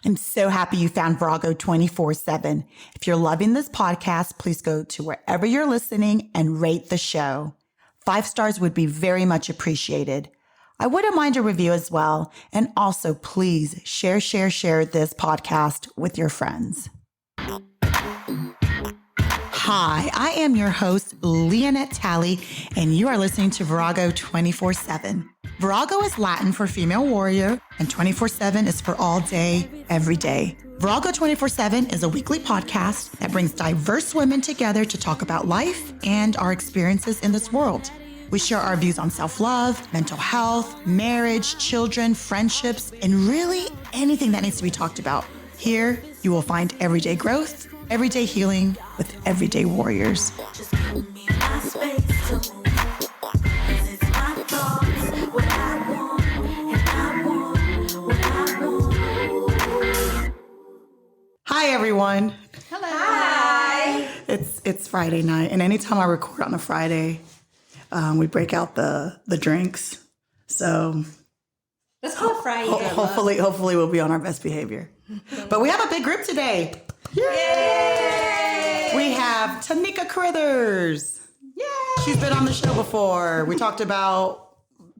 I'm so happy you found Virago 24/7. If you're loving this podcast, please go to wherever you're listening and rate the show. 5 stars would be very much appreciated. I wouldn't mind a review as well. And also, please share this podcast with your friends. Hi, I am your host, Leonette Talley, and you are listening to Virago 24/7. Virago is Latin for female warrior, and 24/7 is for all day, every day. Virago 24/7 is a weekly podcast that brings diverse women together to talk about life and our experiences in this world. We share our views on self-love, mental health, marriage, children, friendships, and really anything that needs to be talked about. Here, you will find everyday growth, everyday healing with everyday warriors. Just give me my space to move. 'Cause it's my thoughts, what I want, and I want what I want. Hi, everyone. Hello. Hi. It's Friday night, and anytime I record on a Friday, we break out the drinks. So let's call it Friday. Hopefully we'll be on our best behavior. But we have a big group today. Yay! We have Tanika Carithers. Yay! She's been on the show before. We talked about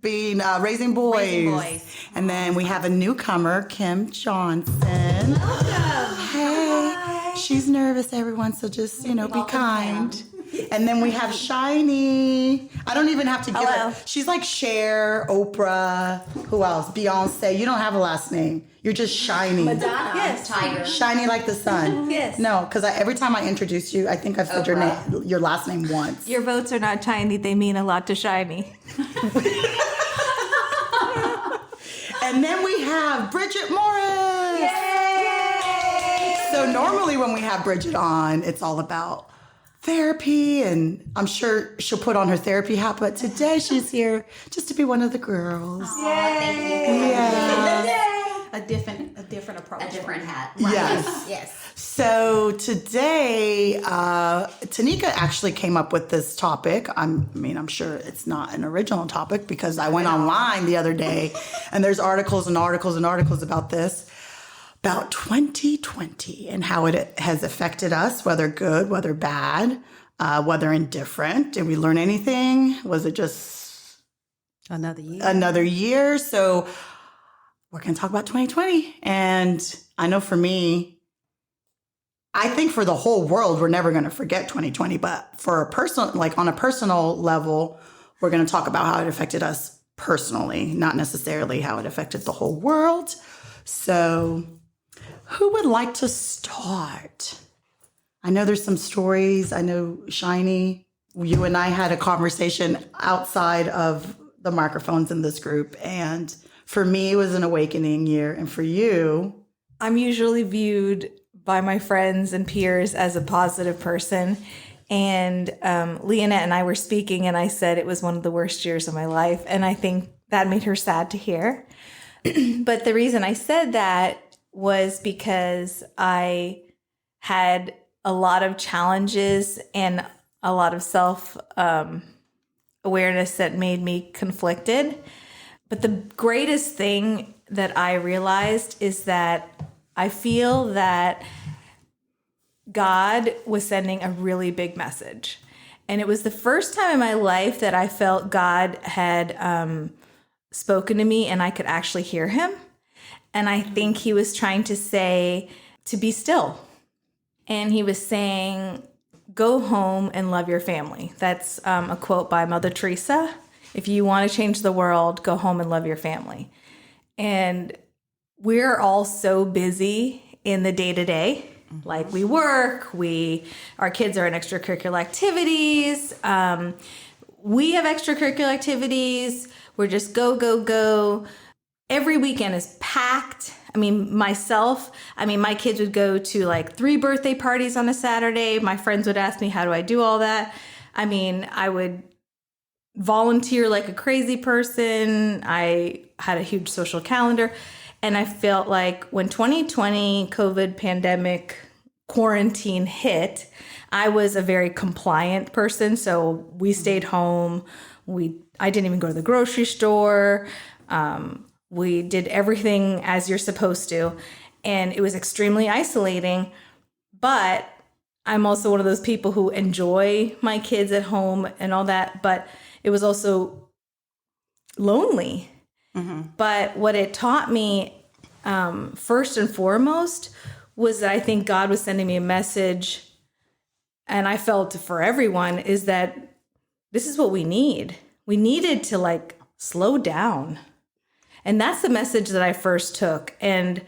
being raising boys. And then we have a newcomer, Kim Johnson. Welcome. Hey. Hi. She's nervous, everyone, so just, be kind. And then we have Shiney. I don't even have to give her. She's like Cher, Oprah, who else? Beyonce. You don't have a last name. You're just Shiny. Madonna. Yes. Tiger. Shiny like the sun. Yes. No, because every time I introduce you, I think I've said your last name once. Your votes are not tiny. They mean a lot to Shiny. And then we have Bridgette Morris. Yay! So normally when we have Bridgette on, it's all about therapy, and I'm sure she'll put on her therapy hat, but today she's here just to be one of the girls. Yay! Thank you. Yeah. A different approach. A different hat. Right. Yes. So today, Tanika actually came up with this topic. I'm sure it's not an original topic because I went online the other day and there's articles about this. About 2020 and how it has affected us, whether good, whether bad, whether indifferent. Did we learn anything? Was it just another year? So we're going to talk about 2020. And I know for me, I think for the whole world, we're never going to forget 2020. But for on a personal level, we're going to talk about how it affected us personally, not necessarily how it affected the whole world. So who would like to start? I know there's some stories. I know, Shiny, you and I had a conversation outside of the microphones in this group. And for me, it was an awakening year. And for you? I'm usually viewed by my friends and peers as a positive person. And Leonette and I were speaking, and I said it was one of the worst years of my life. And I think that made her sad to hear. But the reason I said that was because I had a lot of challenges and a lot of self-awareness that made me conflicted. But the greatest thing that I realized is that I feel that God was sending a really big message. And it was the first time in my life that I felt God had spoken to me and I could actually hear him. And I think he was trying to say to be still. And he was saying, go home and love your family. That's a quote by Mother Teresa. If you want to change the world, go home and love your family. And we're all so busy in the day-to-day. Like we work, our kids are in extracurricular activities. We have extracurricular activities. We're just go. Every weekend is packed. My kids would go to like 3 birthday parties on a Saturday. My friends would ask me, how do I do all that? I would volunteer like a crazy person. I had a huge social calendar. And I felt like when 2020 COVID pandemic quarantine hit, I was a very compliant person. So we stayed home. I didn't even go to the grocery store. We did everything as you're supposed to. and it was extremely isolating. But I'm also one of those people who enjoy my kids at home and all that, but it was also lonely. But what it taught me, first and foremost, was that I think God was sending me a message, and I felt for everyone, is that this is what we need. We needed to like slow down. And that's the message that I first took. And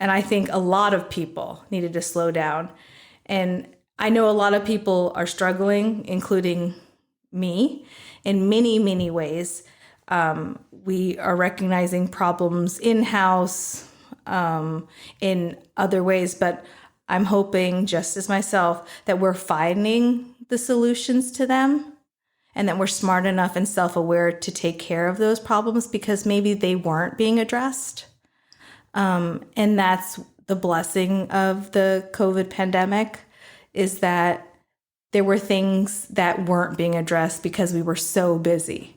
I think a lot of people needed to slow down. And I know a lot of people are struggling, including me, in many, many ways. We are recognizing problems in-house, in other ways, but I'm hoping, just as myself, that we're finding the solutions to them, and that we're smart enough and self-aware to take care of those problems because maybe they weren't being addressed. And that's the blessing of the COVID pandemic, is that there were things that weren't being addressed because we were so busy.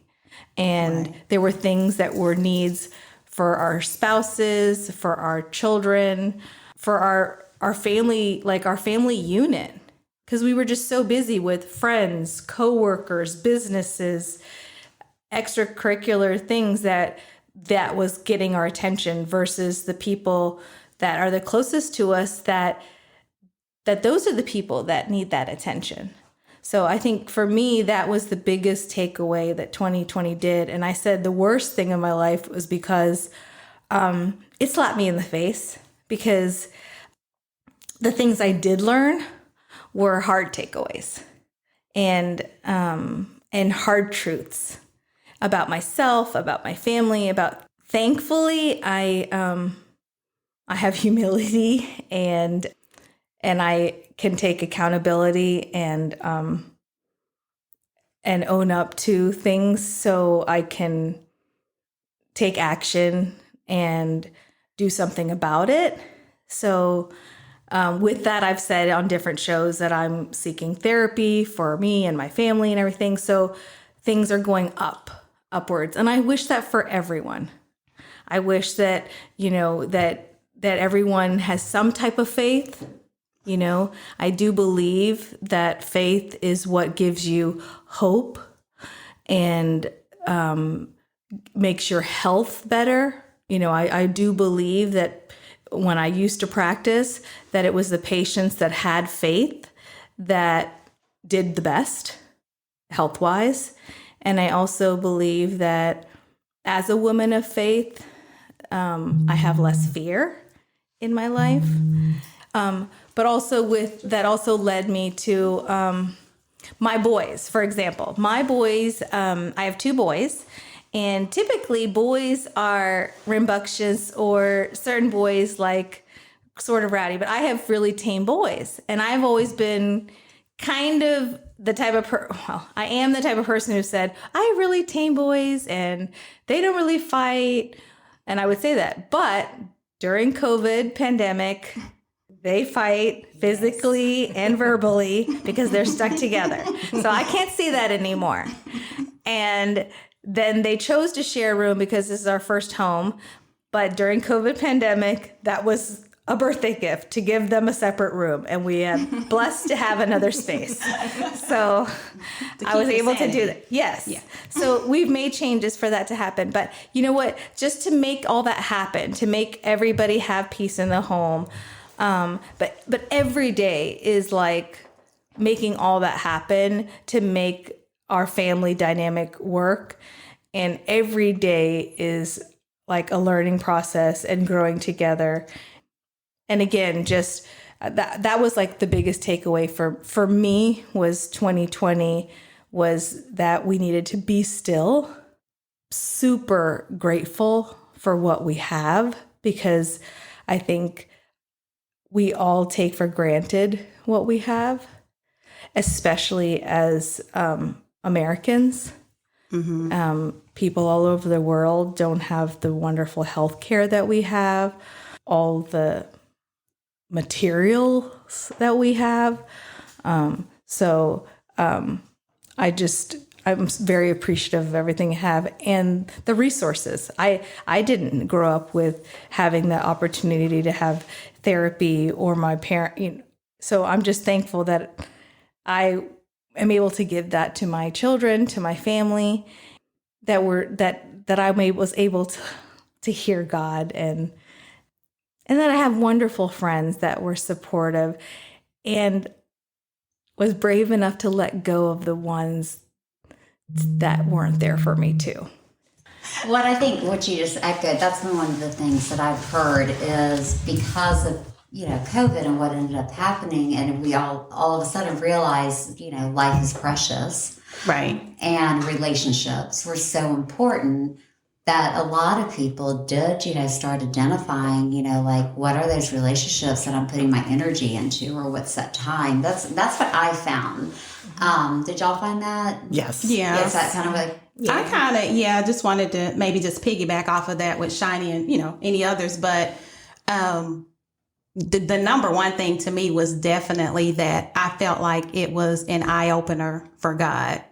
And there were things that were needs for our spouses, for our children, for our family, like our family unit, because we were just so busy with friends, coworkers, businesses, extracurricular things that was getting our attention, versus the people that are the closest to us, that those are the people that need that attention. So I think for me, that was the biggest takeaway that 2020 did. And I said the worst thing in my life was because it slapped me in the face, because the things I did learn were hard takeaways and hard truths about myself, about my family, thankfully, I have humility and I can take accountability and own up to things, so I can take action and do something about it. So with that, I've said on different shows that I'm seeking therapy for me and my family and everything. So things are going upwards. And I wish that for everyone. I wish that, that everyone has some type of faith. I do believe that faith is what gives you hope and makes your health better. I do believe that when I used to practice, that it was the patients that had faith that did the best health-wise. And I also believe that as a woman of faith, I have less fear in my life. But also that also led me to my boys, for example. My boys, I have 2 boys, and typically boys are rambunctious, or certain boys like sort of rowdy, but I have really tame boys. And I've always been kind of the type of I am the type of person who said, I have really tame boys and they don't really fight. And I would say that. But during COVID pandemic, they fight physically and verbally because they're stuck together. So I can't see that anymore. And then they chose to share a room because this is our first home. But during COVID pandemic, that was a birthday gift to give them a separate room. And we are blessed to have another space. So I was able to do that. Yes. Yeah. So we've made changes for that to happen. But you know what? Just to make all that happen, to make everybody have peace in the home. But every day is like making all that happen to make our family dynamic work. And every day is like a learning process and growing together. And again, just that was like the biggest takeaway for me was 2020 was that we needed to be still, super grateful for what we have, because I think we all take for granted what we have, especially as Americans. Mm-hmm. People all over the world don't have the wonderful health care that we have, all the materials that we have. I I'm very appreciative of everything I have and the resources. I didn't grow up with having the opportunity to have therapy or my parent, so I'm just thankful that I am able to give that to my children, to my family, that I was able to hear God, and that I have wonderful friends that were supportive and was brave enough to let go of the ones that weren't there for me too. What I think, what you just echoed, that's been one of the things that I've heard is because of, COVID and what ended up happening, and we all of a sudden realized, life is precious. Right. And relationships were so important that a lot of people did, start identifying, like what are those relationships that I'm putting my energy into, or what's that time? That's what I found. Did y'all find that? Yes. Yeah. Is that kind of like... Yeah. I kind of, just wanted to maybe just piggyback off of that with Shiney and, any others. But the number one thing to me was definitely that I felt like it was an eye opener from God,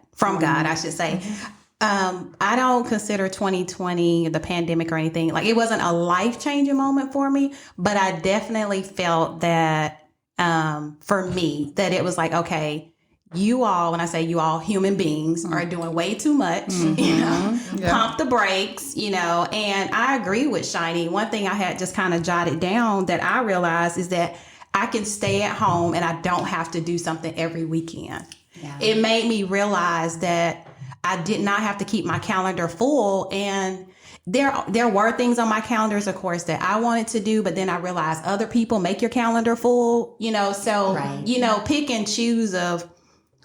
I should say. I don't consider 2020 the pandemic or anything. Like, it wasn't a life-changing moment for me, but I definitely felt that for me, that it was like, okay, you all, when I say you all, human beings are doing way too much, pump the brakes, and I agree with Shiney. One thing I had just kind of jotted down that I realized is that I can stay at home and I don't have to do something every weekend. Yeah. It made me realize that I did not have to keep my calendar full, and there were things on my calendars, of course, that I wanted to do, but then I realized other people make your calendar full, so, right. Pick and choose of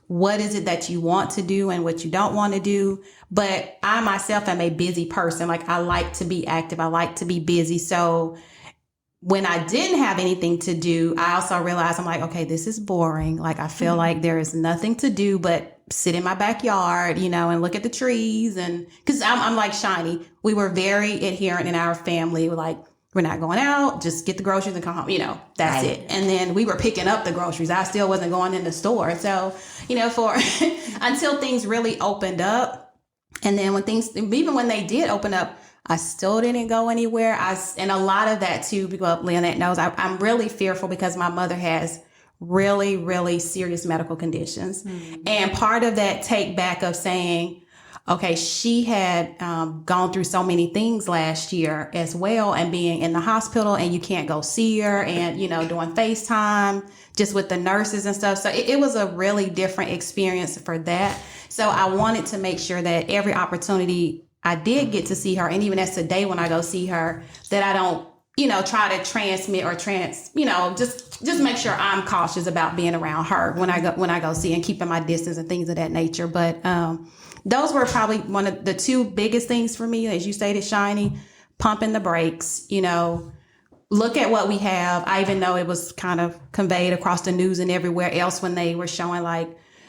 what is it that you want to do and what you don't want to do. But I myself am a busy person. Like, I like to be active. I like to be busy. So when I didn't have anything to do, I also realized I'm like, okay, this is boring. Like, I feel like there is nothing to do but sit in my backyard, and look at the trees. And because I'm like Shiney, we were very adherent in our family. We're not going out, just get the groceries and come home, that's right. It. And then we were picking up the groceries. I still wasn't going in the store. So, for until things really opened up. And then even when they did open up, I still didn't go anywhere. And a lot of that too, because Leonette knows, I'm really fearful because my mother has really, really serious medical conditions. Mm-hmm. And part of that take back of saying, okay, she had gone through so many things last year as well, and being in the hospital and you can't go see her, and, doing FaceTime just with the nurses and stuff. So it was a really different experience for that. So I wanted to make sure that every opportunity I did get to see her, and even as today when I go see her, that I don't, try to transmit or just make sure I'm cautious about being around her when I go see, and keeping my distance and things of that nature. But those were probably one of the two biggest things for me, as you stated, Shiney, pumping the brakes, look at what we have. I even know it was kind of conveyed across the news and everywhere else when they were showing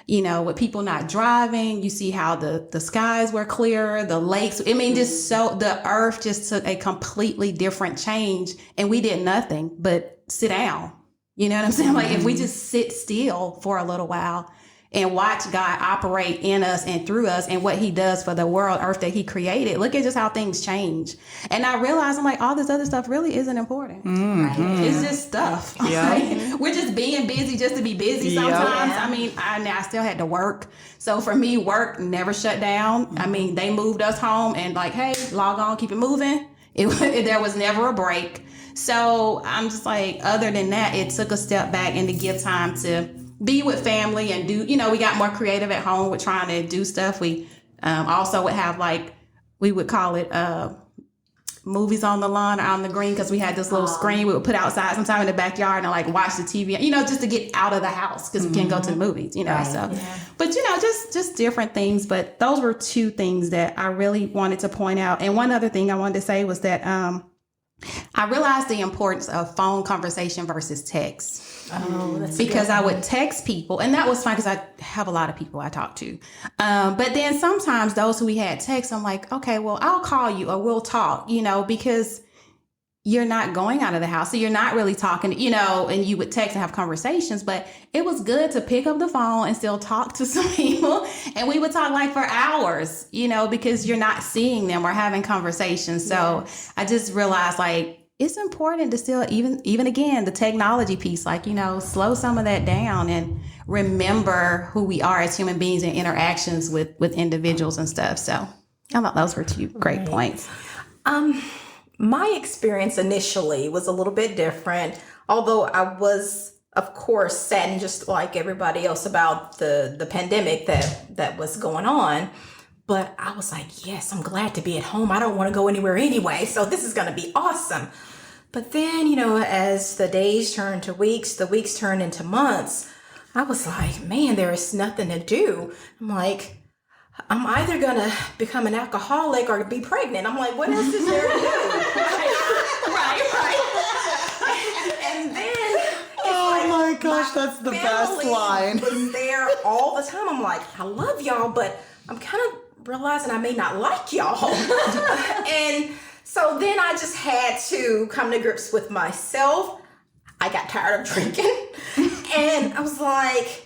with people not driving, you see how the skies were clearer, the lakes. I mean, the earth just took a completely different change, and we did nothing but sit down. You know what I'm saying? Like, if we just sit still for a little while and watch God operate in us and through us, and what he does for the world, earth that he created. Look at just how things change. And I realized, I'm like, all this other stuff really isn't important. Mm-hmm. It's just stuff. Yeah. We're just being busy just to be busy sometimes. Yeah. I mean, I still had to work. So for me, work never shut down. Mm-hmm. I mean, they moved us home and like, hey, log on, keep it moving. There was never a break. So I'm just like, other than that, it took a step back and to give time to be with family and do, we got more creative at home with trying to do stuff. We also would have we would call it movies on the lawn or on the green, because we had this little screen we would put outside sometime in the backyard and watch the TV, just to get out of the house, because we can't go to the movies, right. So, yeah. But, just different things. But those were two things that I really wanted to point out. And one other thing I wanted to say was that I realized the importance of phone conversation versus text. Oh, that's because I would text people, and that was fine because I have a lot of people I talk to. But then sometimes those who we had text, I'm like, okay, well, I'll call you or we'll talk, because you're not going out of the house. So you're not really talking, and you would text and have conversations, but it was good to pick up the phone and still talk to some people And we would talk like for hours, because you're not seeing them or having conversations. So I just realized like it's important to still, even again, the technology piece, like, slow some of that down and remember who we are as human beings and interactions with individuals and stuff. So I thought those were two great points. My experience initially was a little bit different, although I was, of course, saddened just like everybody else about the pandemic that was going on. But I was like, yes, I'm glad to be at home. I don't want to go anywhere anyway. So this is going to be awesome. But then, as the days turned to weeks, the weeks turned into months, I was like, man, there is nothing to do. I'm like, I'm either going to become an alcoholic or be pregnant. I'm like, what else is there to do? right. And then, oh my gosh, that's the best line. Was there all the time. I'm like, I love y'all, but I'm kind of realizing I may not like y'all. And so then I just had to come to grips with myself. I got tired of drinking. And I was like,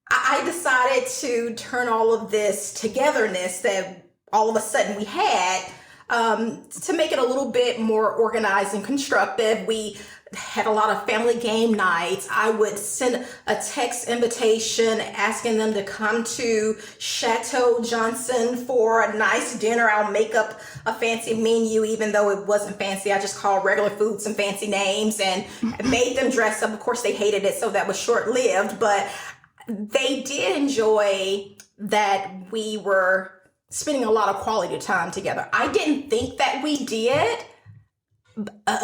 I decided to turn all of this togetherness that all of a sudden we had to make it a little bit more organized and constructive. We had a lot of family game nights. I would send a text invitation asking them to come to Chateau Johnson for a nice dinner. I'll make up a fancy menu, even though it wasn't fancy. I just called regular food some fancy names and made them dress up. Of course, they hated it, so that was short-lived, but they did enjoy that we were spending a lot of quality time together. I didn't think that we did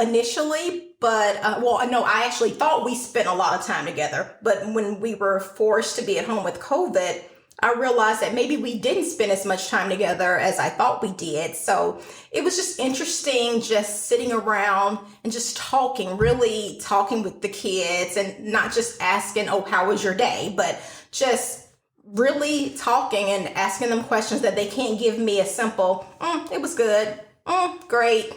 initially, but I actually thought we spent a lot of time together. But when we were forced to be at home with COVID, I realized that maybe we didn't spend as much time together as I thought we did. So it was just interesting just sitting around and just really talking with the kids and not just asking, oh, how was your day? But just really talking and asking them questions that they can't give me a simple, it was good, great,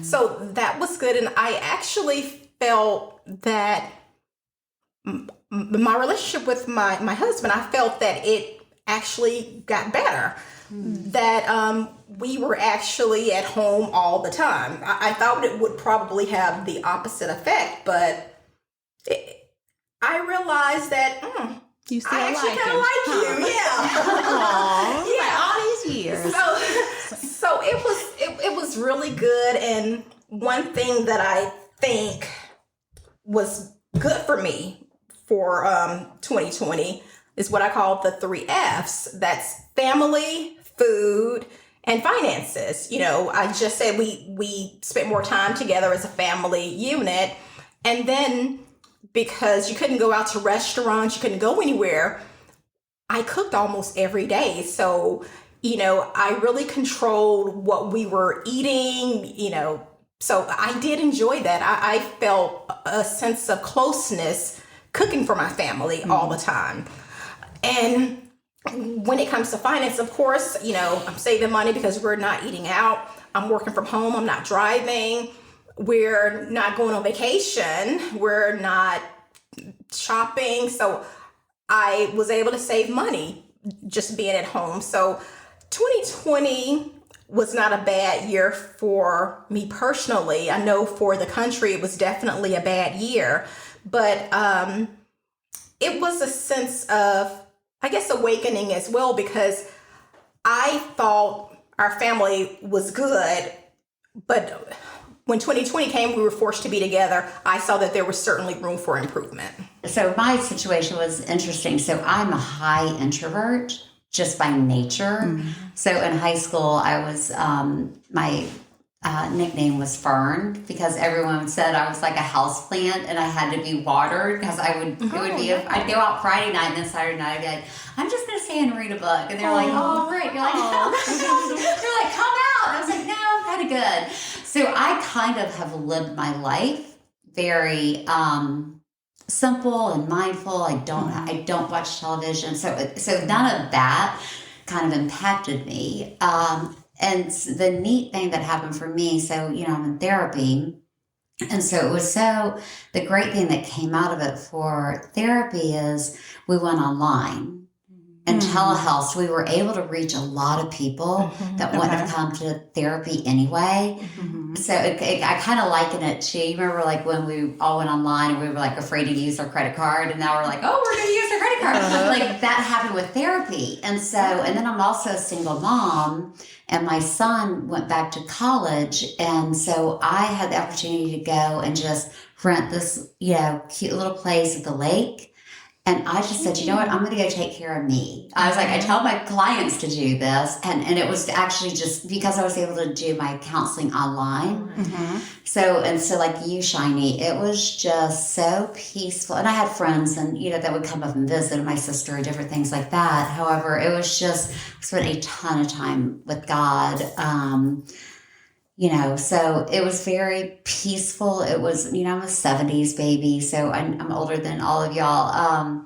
So that was good. And I actually felt that my relationship with my husband, I felt that it actually got better, that we were actually at home all the time. I thought it would probably have the opposite effect, but I realized that you still I actually kind of like you. Yeah. All these years. So it was really good. And one thing that I think was good for me for 2020 is what I call the 3 F's. That's family, food, and finances. I just said we spent more time together as a family unit. And then because you couldn't go out to restaurants, you couldn't go anywhere, I cooked almost every day. So, I really controlled what we were eating, so I did enjoy that. I felt a sense of closeness cooking for my family all the time. And when it comes to finance, of course, I'm saving money because we're not eating out. I'm working from home. I'm not driving. We're not going on vacation. We're not shopping. So I was able to save money just being at home. So 2020 was not a bad year for me personally. I know for the country, it was definitely a bad year, but it was a sense of, I guess, awakening as well, because I thought our family was good, but when 2020 came, we were forced to be together. I saw that there was certainly room for improvement. So my situation was interesting. So I'm a high introvert just by nature. So in high school, I was, my nickname was Fern, because everyone said I was like a house plant and I had to be watered, because I'd go out Friday night and then Saturday night I'd be like, I'm just going to stay and read a book. And they're like, oh, great. You're like, they're like, come out. And I was like, no, I'm kind of good. So I kind of have lived my life very simple and mindful. I don't watch television. So none of that kind of impacted me. And the neat thing that happened for me, so, I'm in therapy. And so it was the great thing that came out of it for therapy is we went online. and telehealth. So we were able to reach a lot of people that wouldn't have come to therapy anyway. So I kind of liken it to, you remember like when we all went online and we were like afraid to use our credit card, and now we're like, oh, we're going to use our credit card. Like that happened with therapy. And so, and then I'm also a single mom, and my son went back to college. And so I had the opportunity to go and just rent this, cute little place at the lake. And I just said, you know what, I'm going to go take care of me. I was like, I tell my clients to do this. And it was actually just because I was able to do my counseling online. So like you, Shiney, it was just so peaceful. And I had friends and, that would come up and visit, my sister and different things like that. However, it was just, I spent a ton of time with God. So it was very peaceful. It was, I'm a 70s baby, so I'm older than all of y'all.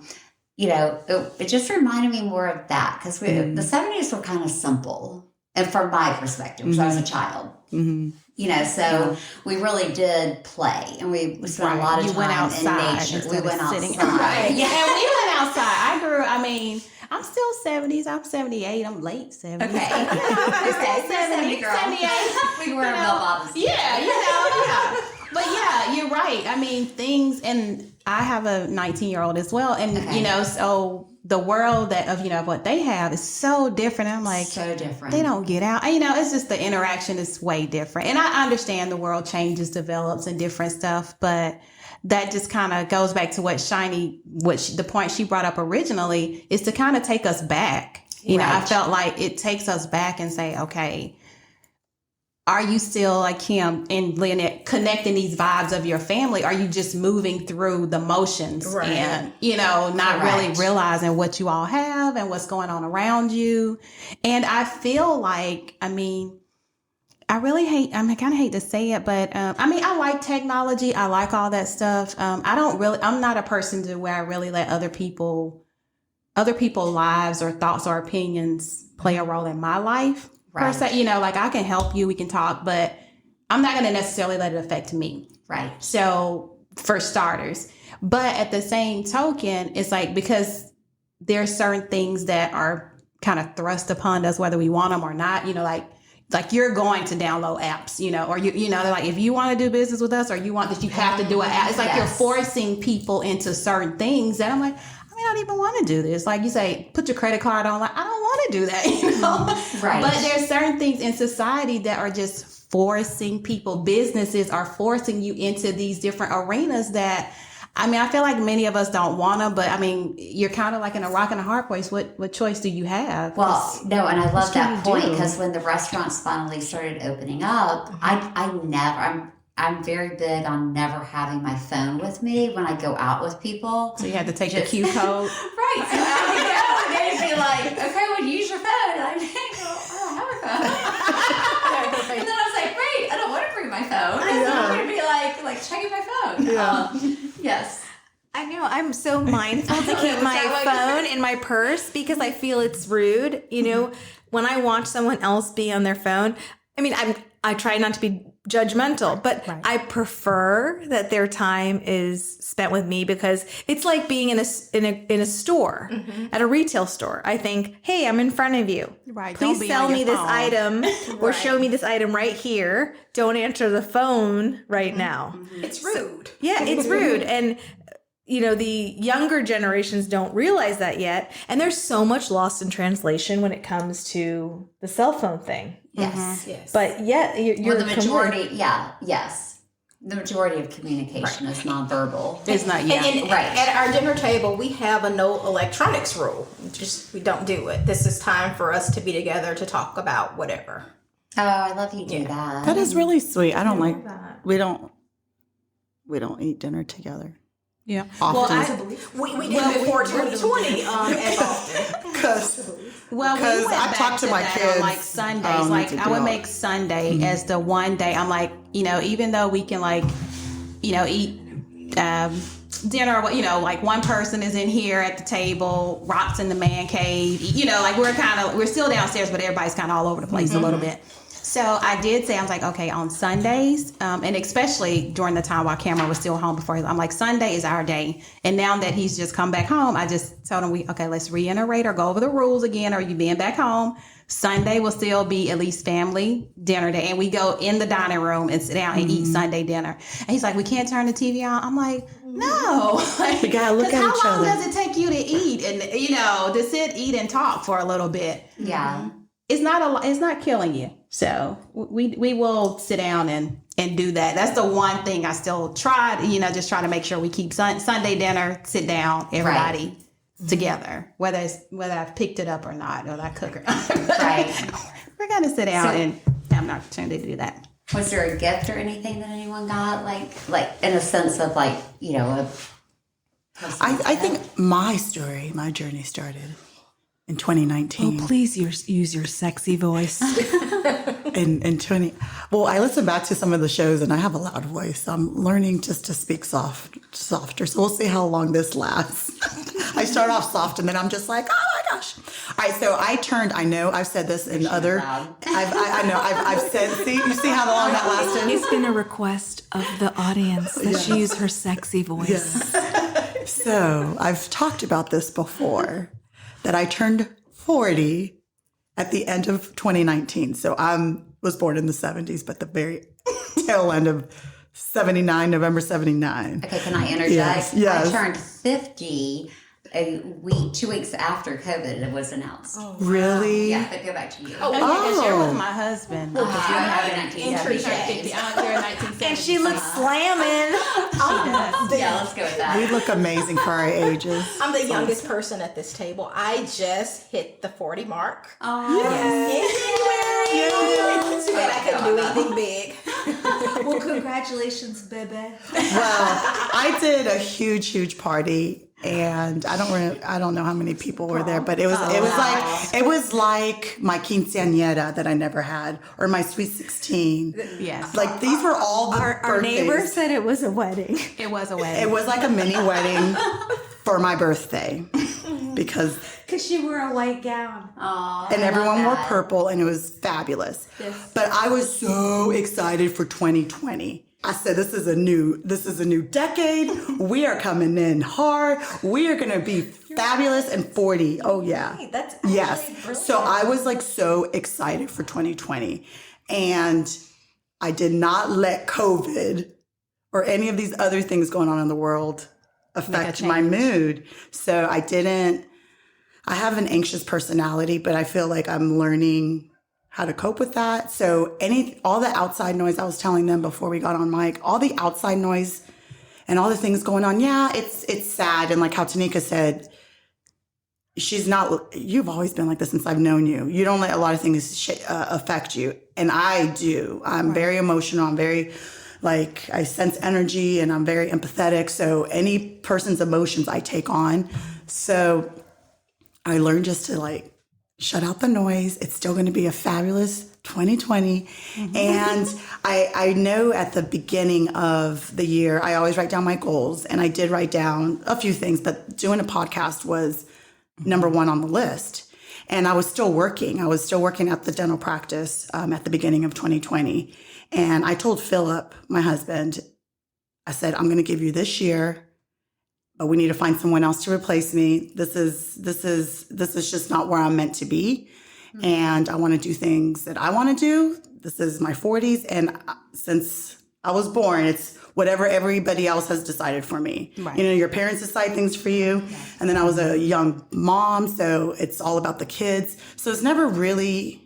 It just reminded me more of that because the 70s were kind of simple. And from my perspective, because I was a child, so we really did play, and we spent a lot of time in nature. We went outside. Yeah, and we went outside. I'm still 70s. I'm 78. I'm late 70s. Okay. I'm still 70 girl. 78. We were bell bottoms. Yeah. But yeah, you're right. Things, and I have a 19-year-old as well. And, so the world of what they have is so different. I'm like, so different. They don't get out. It's just the interaction is way different. And I understand the world changes, develops, and different stuff, but that just kind of goes back to what the point she brought up originally is to kind of take us back. I felt like it takes us back and say, okay, are you still like Kim and Lynette connecting these vibes of your family? Are you just moving through the motions and, not really realizing what you all have and what's going on around you? And I feel like, I kind of hate to say it, but I like technology. I like all that stuff. I'm not a person to where I really let other people's lives or thoughts or opinions play a role in my life. Per se, like I can help you, we can talk, but I'm not going to necessarily let it affect me. Right. So for starters, but at the same token, it's like, because there are certain things that are kind of thrust upon us, whether we want them or not, like you're going to download apps, or they're like, if you want to do business with us or you want this, you have to do an app. It's like you're forcing people into certain things that I'm like, I don't even want to do this. Like you say, put your credit card on. Like, I don't want to do that, Right. But there's certain things in society that are just forcing people. Businesses are forcing you into these different arenas that, I feel like many of us don't want to, but you're kind of like in a rock and a hard place. What choice do you have? Well, no, and I love that point because when the restaurants finally started opening up, I'm very big on never having my phone with me when I go out with people. So you had to take the Q code. Right. So I would go and they'd be like, okay, well, use your phone. And I'd go, I don't have a phone. And then I was like, great, I don't want to bring my phone. I'm going to be like checking my phone. Yeah. Yes. I know. I'm so mindful to keep my phone in my purse because I feel it's rude. When I watch someone else be on their phone, I try not to be judgmental, but I prefer that their time is spent with me because it's like being in a store, at a retail store. I think, hey, I'm in front of you. Right. Please sell me this item or show me this item right here. Don't answer the phone right now. It's rude. It's rude. And the younger generations don't realize that yet. And there's so much lost in translation when it comes to the cell phone thing. Yes. Yes. But you're the majority, yes. The majority of communication is nonverbal. It's not, And at our dinner table, we have a no electronics rule. We don't do it. This is time for us to be together to talk about whatever. Oh, I love you do that. That is really sweet. I don't like that. We don't eat dinner together. Yeah. Often. We did before 2020 as often. Because we went I back talk to my that kids on like Sundays. Like I would make Sunday as the one day. I'm like, even though we can eat dinner, like one person is in here at the table, Rock's in the man cave. We're still downstairs, but everybody's kind of all over the place a little bit. So I did say, I was like, okay, on Sundays, and especially during the time while Cameron was still home before, I'm like, Sunday is our day. And now that he's just come back home, I just told him, let's reiterate or go over the rules again. Or you being back home, Sunday will still be at least family dinner day. And we go in the dining room and sit down and eat Sunday dinner. And he's like, we can't turn the TV on. I'm like, no. We gotta look at each How long other. does it take you to eat and, to sit, eat, and talk for a little bit? Yeah. It's not killing you. So we will sit down and do that. That's the one thing I still tried, just try to make sure we keep Sunday dinner, sit down, everybody together, whether I've picked it up or not, or I cook or not. Right. We're going to sit down and have an opportunity to do that. Was there a gift or anything that anyone got? Like in a sense of a I think my journey started in 2019. Oh, please use your sexy voice. in 20. Well, I listen back to some of the shows and I have a loud voice. I'm learning just to speak softer. So we'll see how long this lasts. I start off soft and then I'm just like, oh my gosh. All right. So I know I've said this in other, I've said, you see how long that lasted? It's been a request of the audience that she use her sexy voice. Yes. So I've talked about this before, that I turned 40 at the end of 2019. So I was born in the 70s, but the very tail end of 79, November 79. Okay, can I interject? Yes. I turned 50 2 weeks after COVID was announced. Oh, really? Yeah, but go back to you. Because you're with my husband. You have 1970. And she looks slamming. Yeah, let's go with that. We look amazing for our ages. I'm the youngest person at this table. I just hit the 40 mark. Oh, It's too bad I couldn't do anything big. Well, congratulations, baby. Well, I did a huge party. And I don't know how many people were there, but it was like my quinceañera that I never had, or my sweet 16. Yes. Like these were all the Our neighbor birthdays. said it was a wedding. It was a wedding. It was like a mini wedding for my birthday because Because you wore a white gown. and everyone wore purple and it was fabulous. Yes. But I was so excited for 2020. I said, this is a new decade. We are coming in hard. We are going to be fabulous and 40. Oh yeah. Hey, that's yes. brilliant. So I was like so excited for 2020 and I did not let COVID or any of these other things going on in the world affect my mood. So I have an anxious personality, but I feel like I'm learning how to cope with that. So all the outside noise, I was telling them before we got on mic, all the outside noise and all the things going on. Yeah, it's sad. And like how Tanika said, you've always been like this since I've known you. You don't let a lot of things affect you. And I do. I'm very emotional. I'm very I sense energy and I'm very empathetic. So any person's emotions I take on. So I learned just to shut out the noise. It's still going to be a fabulous 2020. And I know at the beginning of the year, I always write down my goals. And I did write down a few things, but doing a podcast was number one on the list. And I was still working. I was still working at the dental practice at the beginning of 2020. And I told Philip, my husband, I said, I'm going to give you this year, but we need to find someone else to replace me. This is just not where I'm meant to be. And I want to do things that I want to do. This is my 40s. And since I was born, it's whatever everybody else has decided for me. Right. Your parents decide things for you. And then I was a young mom, so it's all about the kids. So it's never really,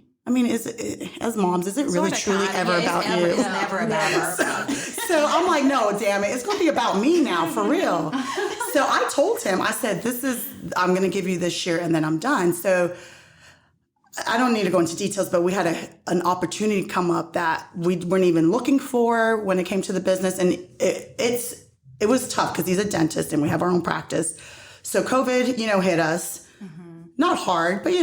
as moms, is it really truly ever about you? It's never about her. So I'm like, no, damn it. It's going to be about me now, for real. So I told him, I said, I'm going to give you this year and then I'm done. So I don't need to go into details, but we had an opportunity come up that we weren't even looking for when it came to the business. And it was tough because he's a dentist and we have our own practice. So COVID, hit us. Not hard, but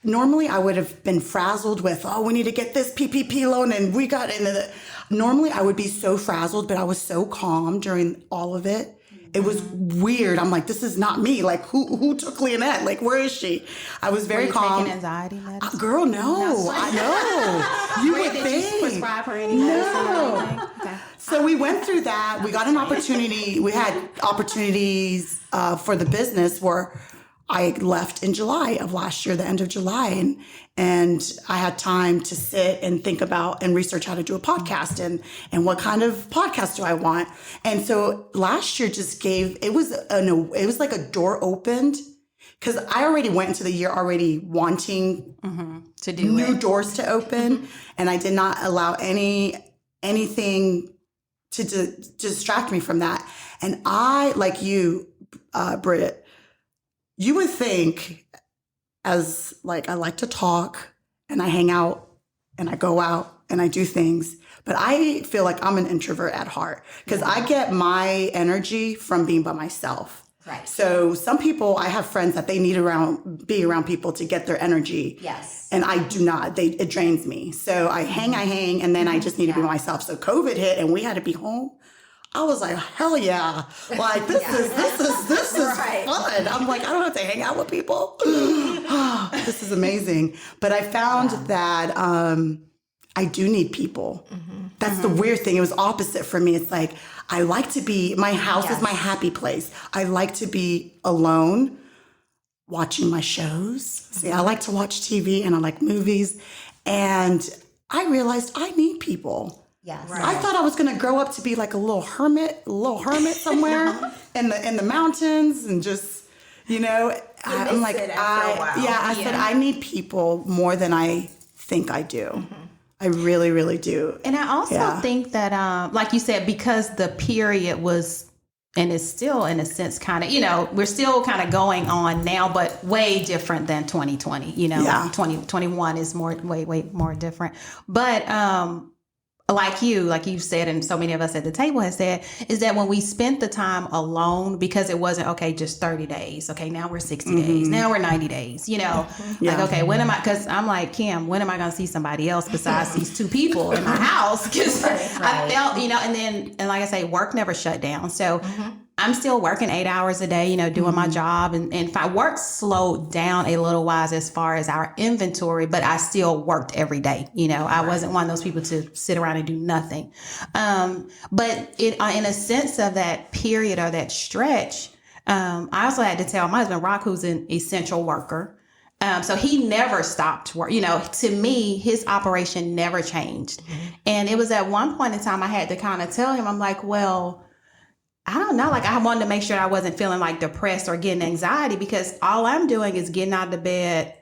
normally I would have been frazzled with, we need to get this PPP loan and we got into the. Normally I would be so frazzled, but I was so calm during all of it. It was weird. I'm like, this is not me. Like, who took Leonette? Like, where is she? I was very calm. Taking anxiety medicine? Girl, no. I know. You would Did think. you prescribe her any medicine or anything? Okay. So we went through that. We got an opportunity. We had opportunities for the business where I left in July of last year, the end of July. And I had time to sit and think about and research how to do a podcast and what kind of podcast do I want. And so last year just it was like a door opened because I already went into the year already wanting to do new doors to open. And I did not allow anything to distract me from that. And I, like you, Bridgette, you would think as like I like to talk and I hang out and I go out and I do things, but I feel like I'm an introvert at heart because I get my energy from being by myself. Right. So some people, I have friends that they need be around people to get their energy. Yes. And I do not. It drains me. So I hang, and then I just need to be myself. So COVID hit and we had to be home. I was like, hell yeah. Like, this is Right. fun. I'm like, I don't have to hang out with people. This is amazing. But I found that I do need people. That's the weird thing. It was opposite for me. It's like, I like to be, my house is my happy place. I like to be alone, watching my shows. See, I like to watch TV and I like movies. And I realized I need people. Yes. I thought I was going to grow up to be like a little hermit somewhere in the mountains and just, I'm like, I said, I need people more than I think I do. I really, really do. And I also think that, like you said, because the period was, and it's still in a sense kind of, we're still kind of going on now, but way different than 2020, 2021 is way more different. But, like you said, and so many of us at the table have said, is that when we spent the time alone, because it wasn't, okay, just 30 days. Okay, now we're 60 days. Now we're 90 days, like, okay, when am I, because I'm like, Kim, when am I going to see somebody else besides these two people in my house? Because I felt, and like I say, work never shut down. So I'm still working 8 hours a day, doing my job. And if I work slowed down a little while as far as our inventory, but I still worked every day. I wasn't one of those people to sit around and do nothing. But in a sense of that period or that stretch, I also had to tell my husband, Rock, who's an essential worker. So he never stopped work. To me, his operation never changed. And it was at one point in time I had to kind of tell him, I'm like, well, I don't know. Like, I wanted to make sure I wasn't feeling like depressed or getting anxiety because all I'm doing is getting out of the bed,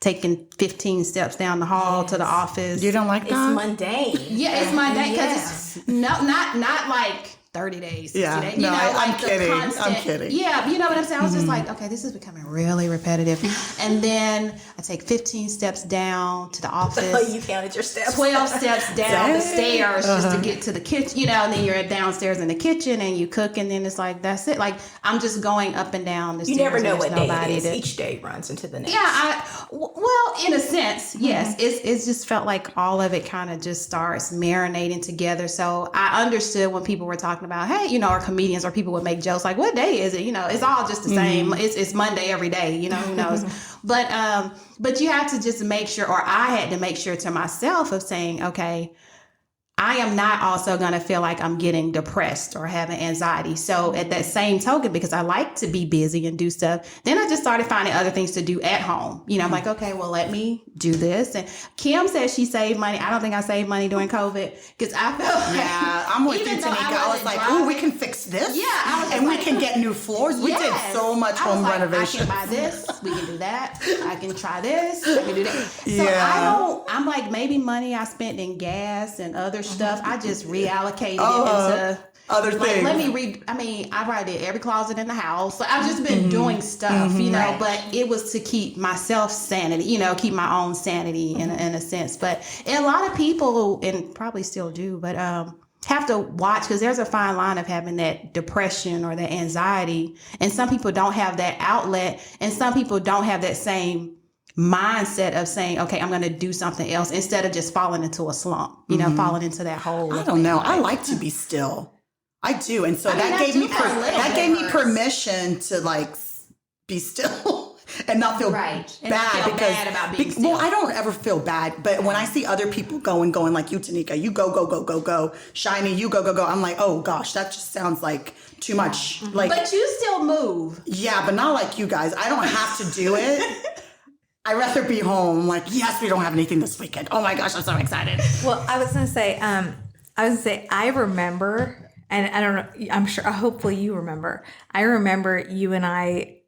taking 15 steps down the hall to the office. You don't like that? It's mundane. Yeah, it's mundane because it's not like 30 days, 60 days. No, I'm the kidding. constant- I'm kidding. Yeah, you know what I'm saying? I was just like, okay, this is becoming really repetitive. And then I take 15 steps down to the office. You counted your steps. 12 steps down the stairs just to get to the kitchen, and then you're downstairs in the kitchen and you cook, and then it's like, that's it. Like, I'm just going up and down the stairs. You never know what day nobody it is. to- Each day runs into the next. Yeah, well, in a sense, yes. It's just felt like all of it kind of just starts marinating together. So I understood when people were talking about, hey, or comedians or people would make jokes like, what day is it? It's all just the same. It's Monday every day, who knows? But you have to just make sure, or I had to make sure to myself of saying, okay, I am not also going to feel like I'm getting depressed or having anxiety. So at that same token, because I like to be busy and do stuff, then I just started finding other things to do at home. I'm like, okay, well, let me do this. And Kim said she saved money. I don't think I saved money during COVID because I felt yeah, I'm with you, Tanika. I was like, oh, we can fix this. Yeah, I was and like, we can get new floors. We did so much home renovation. I can buy this. We can do that. I can try this. I can do that. So I'm like, maybe money I spent in gas and other stuff, I just reallocated it into other things. I probably did every closet in the house. So I've just been doing stuff, but it was to keep myself sanity, keep my own sanity in a sense. But a lot of people, and probably still do, but have to watch because there's a fine line of having that depression or that anxiety. And some people don't have that outlet, and some people don't have that same mindset of saying, okay, I'm going to do something else instead of just falling into a slump, falling into that hole. I don't know. I like to be still. I do. And so I mean, that I gave do me for a little that gave me bit. permission to like be still and not feel Right. And not bad feel because bad about being well, still. I don't ever feel bad, but when I see other people going like you, Tanika, you go, Shiney, you go, I'm like, oh gosh, that just sounds like too much. Like, But you still move. yeah, but not like you guys. I don't have to do it. I'd rather be home. Like, yes, we don't have anything this weekend. Oh my gosh, I'm so excited. Well, I was gonna say, I remember, and I don't know, I'm sure, hopefully you remember. I remember you and I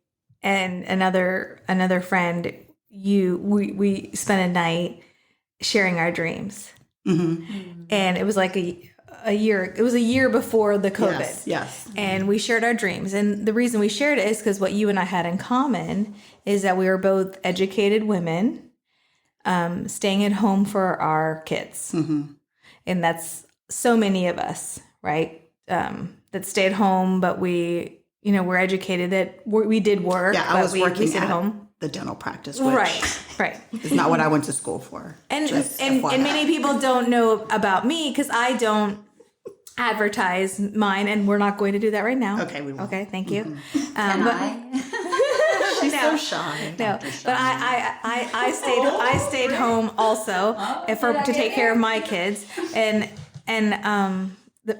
and another friend. We spent a night sharing our dreams, and it was like a year. It was a year before the COVID. Yes. And we shared our dreams. And the reason we shared it is because what you and I had in common is that we were both educated women, staying at home for our kids. And that's so many of us, right? That stayed home, but we're educated, that we did work. Yeah, I but was we working stayed at home. the dental practice, which Right. is not what I went to school for. And Just and FYI. many people don't know about me because I don't advertise mine, and we're not going to do that right now. Okay, we won't. Okay, thank you. Can but- I? She's so shy. No, but I stayed home also to take care of my kids and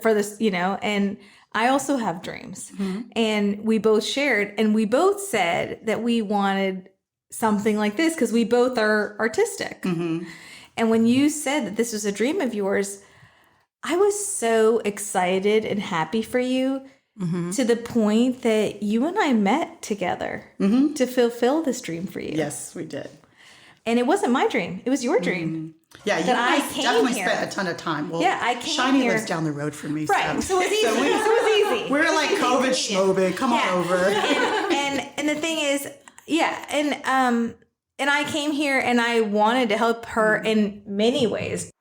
for this, and I also have dreams, and we both shared, and we both said that we wanted something like this because we both are artistic. And when you said that this was a dream of yours, I was so excited and happy for you. To the point that you and I met together to fulfill this dream for you. Yes, we did. And it wasn't my dream. It was your dream. Yeah, you That I guys came definitely here. spent a ton of time. Well, Yeah, I came Shiney here. lives down the road from me. Right. So it was easy. So it was easy. we're like COVID schmoebig. Come on over. And the thing is, and I came here and I wanted to help her in many ways.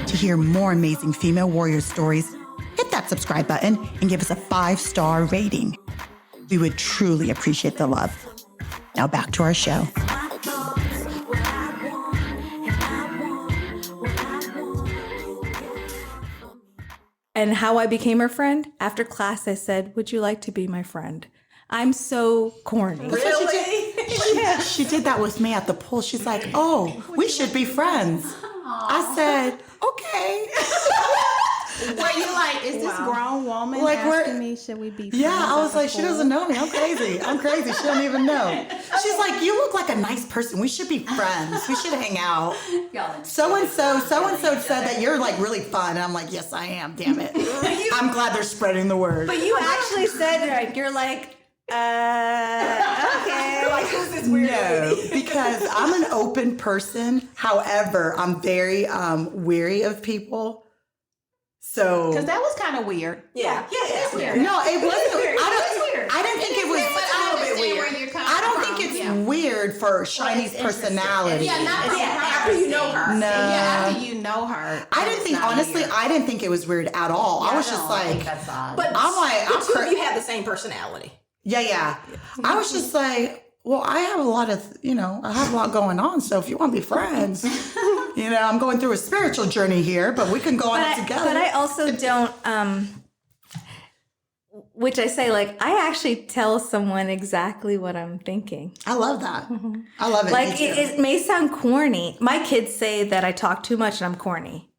To hear more amazing female warrior stories, hit that subscribe button and give us a 5-star rating. We would truly appreciate the love. Now back to our show. And how I became her friend? After class, I said, "Would you like to be my friend?" I'm so corny. Really? She did that with me at the pool. She's like, oh, we should be friends. I said, okay. Were you like, is this grown woman Like, we're- asking me, should we be friends? Yeah, I was at the like, she pool? doesn't know me. I'm crazy. She don't even know. She's like, you look like a nice person. We should be friends. We should hang out. So-and-so said that you're like really fun. And I'm like, yes, I am. Damn it. I'm glad they're spreading the word. But you actually said, like, you're like, okay. Like, who's this weird No, lady? because I'm an open person. However, I'm very weary of people. So Because that was kind of weird. Yeah, it's weird. no, it wasn't. weird. It's weird. I didn't think it was. But I understand where you're coming I don't from. think it's Yeah. weird for Shiny's personality. Yeah, not from Yeah, her. after you know her. No. Yeah, after you know her. I didn't think, honestly, I didn't think it was weird at all. I was just I think like, that's odd. But I'm like, the I'm two of cra- you have the same personality. yeah. I was just like, well, I have a lot of, I have a lot going on. So if you want to be friends, I'm going through a spiritual journey here, but we can go on it together. But I also don't, which I say, like, I actually tell someone exactly what I'm thinking. I love that. I love it. Like, Me too. it may sound corny. My kids say that I talk too much and I'm corny.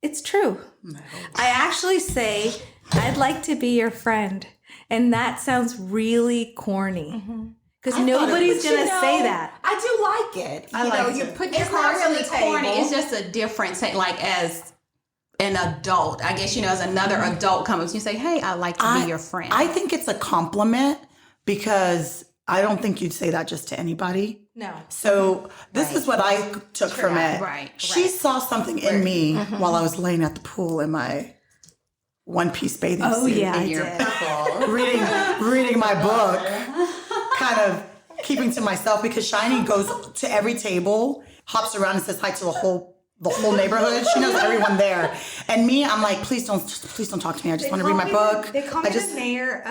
It's true. I actually say, I'd like to be your friend. And that sounds really corny. Because nobody's going to say that. I do like it. I like you it. put It's your not cards on really the corny. table. It's just a difference, like as an adult. I guess, as another adult comes, you say, hey, I'd like to be your friend. I think it's a compliment because I don't think you'd say that just to anybody. No. So this is what I took from it. Right. She saw something in me while I was laying at the pool in my one-piece bathing suit. Oh, yeah, I You're did. purple. reading my book, kind of keeping to myself because Shiny goes to every table, hops around and says hi to the whole the whole neighborhood. She knows everyone there. And me, I'm like, please don't talk to me. I just want to read my book. They call me the mayor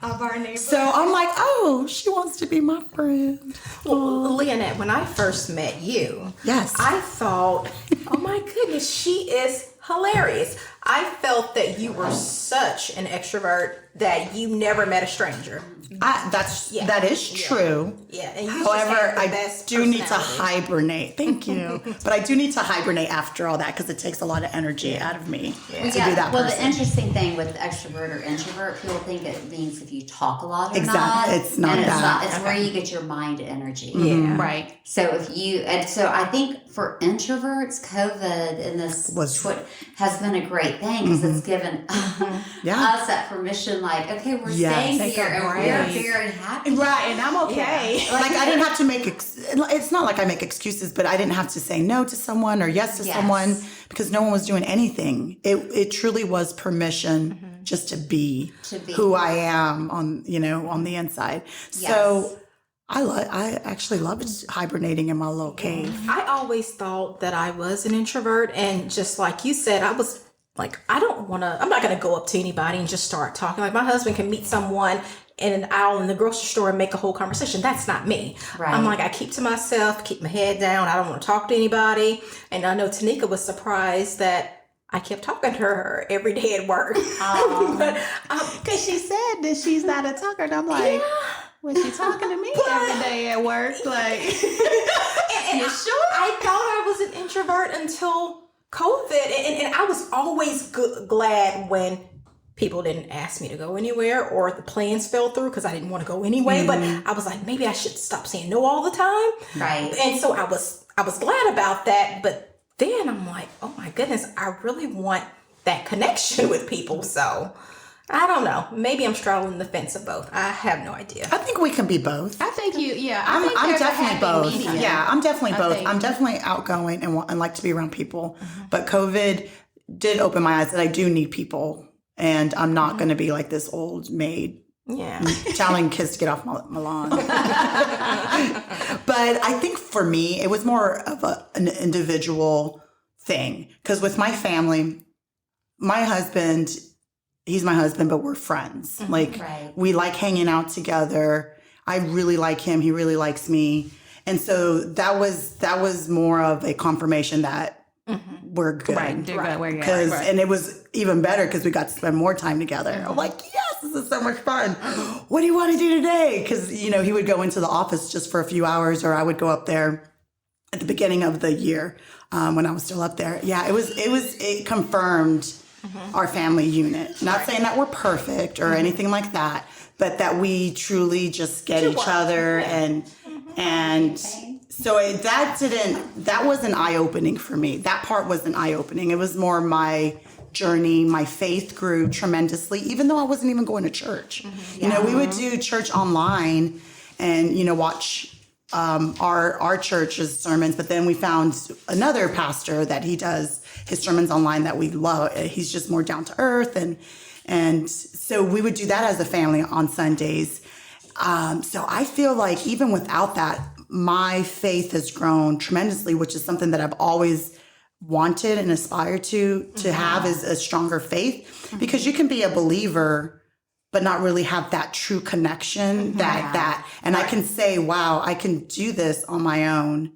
of our neighborhood. So I'm like, oh, she wants to be my friend. Well, Leonette, when I first met you, Yes. I thought, oh my goodness, she is hilarious. I felt that you were such an extrovert that you never met a stranger. That is true. Yeah, and you However, just have the I best do need to personality. hibernate. Thank you. But I do need to hibernate after all that because it takes a lot of energy out of me to be that well, person. the interesting thing with extrovert or introvert, people think it means if you talk a lot or Exactly. not. It's not and that. It's where you get your mind energy. Yeah. Right. So so I think for introverts, COVID and this has been a great thing because it's given us that permission. Like, okay, we're staying here and we're very happy. Right, and I'm okay. Yeah. Like I didn't have to make. It's not like I make excuses, but I didn't have to say no to someone or yes to someone because no one was doing anything. It truly was permission just to be who I am on the inside. Yes. So I actually loved hibernating in my little cave. I always thought that I was an introvert, and just like you said, I was like, I'm not going to go up to anybody and just start talking. Like my husband can meet someone in an aisle in the grocery store and make a whole conversation. That's not me. Right. I'm like, I keep to myself, keep my head down. I don't want to talk to anybody. And I know Tanika was surprised that I kept talking to her every day at work. Because she said that she's not a talker. And I'm like, was she talking to me every day at work? Like, you sure? I thought I was an introvert until COVID. And I was always glad when people didn't ask me to go anywhere or the plans fell through because I didn't want to go anyway. But I was like, maybe I should stop saying no all the time. Right. And so I was glad about that. But then I'm like, oh my goodness, I really want that connection with people. So I don't know. Maybe I'm straddling the fence of both. I have no idea. I think we can be both. I think I'm definitely both. medium. Yeah, I'm definitely both. think. I'm definitely outgoing and like to be around people. But COVID did open my eyes that I do need people. And I'm not going to be like this old maid telling kids to get off my lawn. But I think for me, it was more of an individual thing. Because with my family, my husband, he's my husband, but we're friends. Like, we like hanging out together. I really like him. He really likes me. And so that was more of a confirmation that we're good. Right. And it was even better because we got to spend more time together. I'm like, yes, this is so much fun. What do you want to do today? Because, he would go into the office just for a few hours, or I would go up there at the beginning of the year when I was still up there. Yeah, it confirmed our family unit. Not saying that we're perfect or anything like that, but that we truly just get each other and so that wasn't eye-opening for me. That part wasn't eye-opening. It was more my journey. My faith grew tremendously, even though I wasn't even going to church. We would do church online and, watch our church's sermons, but then we found another pastor that he does his sermons online that we love. He's just more down to earth. And so we would do that as a family on Sundays. So I feel like even without that, my faith has grown tremendously, which is something that I've always wanted and aspired to have is a stronger faith, because you can be a believer but not really have that true connection and I can say, wow, I can do this on my own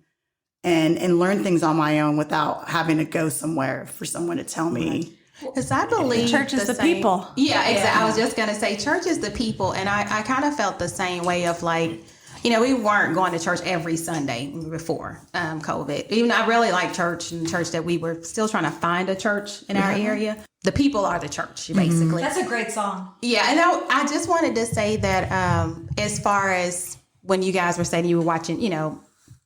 and learn things on my own without having to go somewhere for someone to tell me. Because I believe church is the same- people. Yeah, exactly. I was just going to say church is the people. And I kind of felt the same way of like, we weren't going to church every Sunday before COVID. Even though I really like church and church that we were still trying to find a church in our area. The people are the church, basically. That's a great song. Yeah, and I just wanted to say that as far as when you guys were saying you were watching,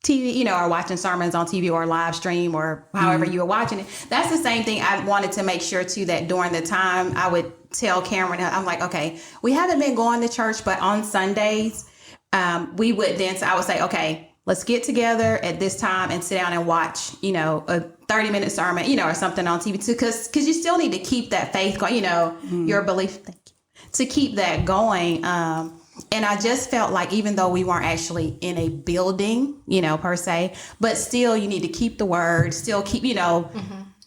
TV, or watching sermons on TV or live stream or however you were watching it, that's the same thing I wanted to make sure too, that during the time I would tell Cameron, I'm like, okay, we haven't been going to church, but on Sundays, we would then, so I would say, okay, let's get together at this time and sit down and watch, a 30-minute sermon, or something on TV too, because you still need to keep that faith going, your belief, to keep that going. And I just felt like even though we weren't actually in a building, per se, but still you need to keep the word, still keep,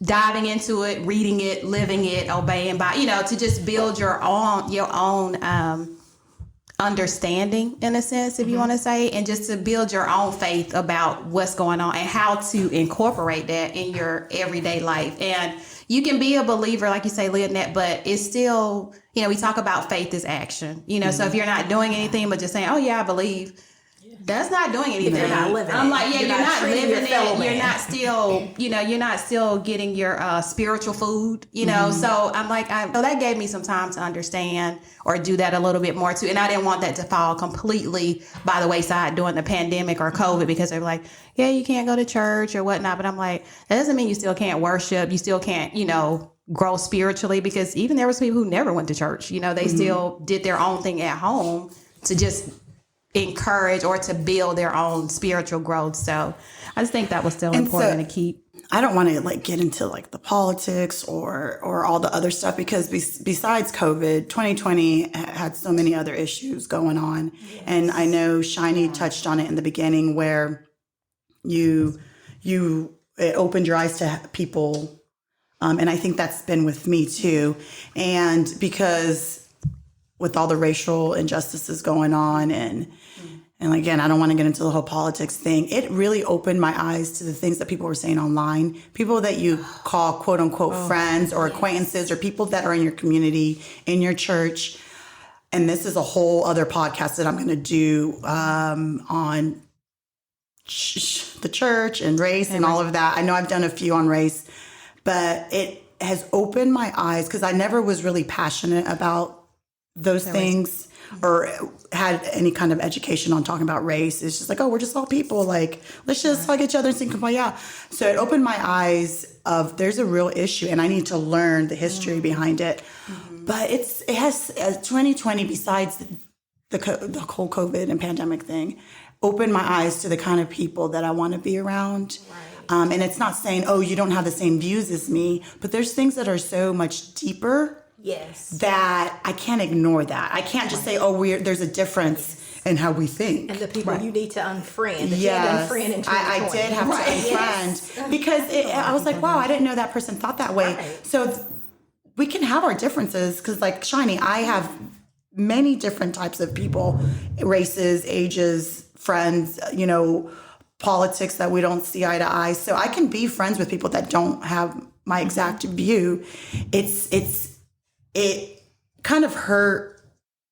diving into it, reading it, living it, obeying by, to just build your own understanding in a sense, if you want to say, and just to build your own faith about what's going on and how to incorporate that in your everyday life. And you can be a believer, like you say, Leonette, but it's still, we talk about faith is action, so if you're not doing anything but just saying, oh yeah, I believe, that's not doing anything. You're not living I'm it. like, yeah, You're you're not not treating living your fellow it. You're man. not still, you're not still getting your spiritual food, So I'm like, so that gave me some time to understand or do that a little bit more too. And I didn't want that to fall completely by the wayside during the pandemic or COVID, because they were like, yeah, you can't go to church or whatnot. But I'm like, that doesn't mean you still can't worship. You still can't, grow spiritually, because even there was people who never went to church. They still did their own thing at home to just encourage or to build their own spiritual growth. So I just think that was still important to keep. I don't want to get into the politics or all the other stuff, because besides COVID, 2020 had so many other issues going on. Yes. And I know Shiney touched on it in the beginning, where it opened your eyes to people. And I think that's been with me too. And because with all the racial injustices going on, and again, I don't want to get into the whole politics thing, it really opened my eyes to the things that people were saying online. People that you call quote unquote friends or acquaintances, or people that are in your community, in your church. And this is a whole other podcast that I'm going to do on the church and race and all of that. I know I've done a few on race, but it has opened my eyes, because I never was really passionate about those things or had any kind of education on talking about race. It's just like, oh, we're just all people. Let's just hug each other and sing kumbaya. So it opened my eyes of there's a real issue, and I need to learn the history behind it. But it has 2020, besides the whole COVID and pandemic thing, opened my eyes to the kind of people that I want to be around. Right. And it's not saying, oh, you don't have the same views as me, but there's things that are so much deeper. Yes. That I can't ignore that. I can't just say, oh, there's a difference in how we think. And the people you need to unfriend. Yes. Unfriend in 2020. I did have to unfriend because I was like, wow, I didn't know that person thought that way. Right. So we can have our differences, because Shiney, I have many different types of people, races, ages, friends, politics that we don't see eye to eye. So I can be friends with people that don't have my exact view. It kind of hurt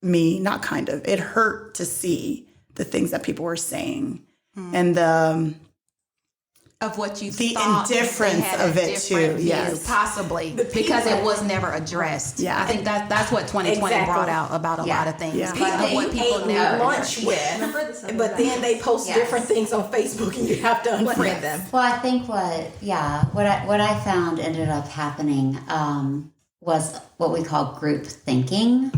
me, it hurt to see the things that people were saying and of what you the thought indifference of it too. Yes, possibly because it was never addressed. Yeah, I think that's what 2020 brought out about a lot of things. Yeah. Of what people never lunch with, but then they post different things on Facebook, and you have to unfriend them. Well, I think what I found ended up happening was what we call group thinking.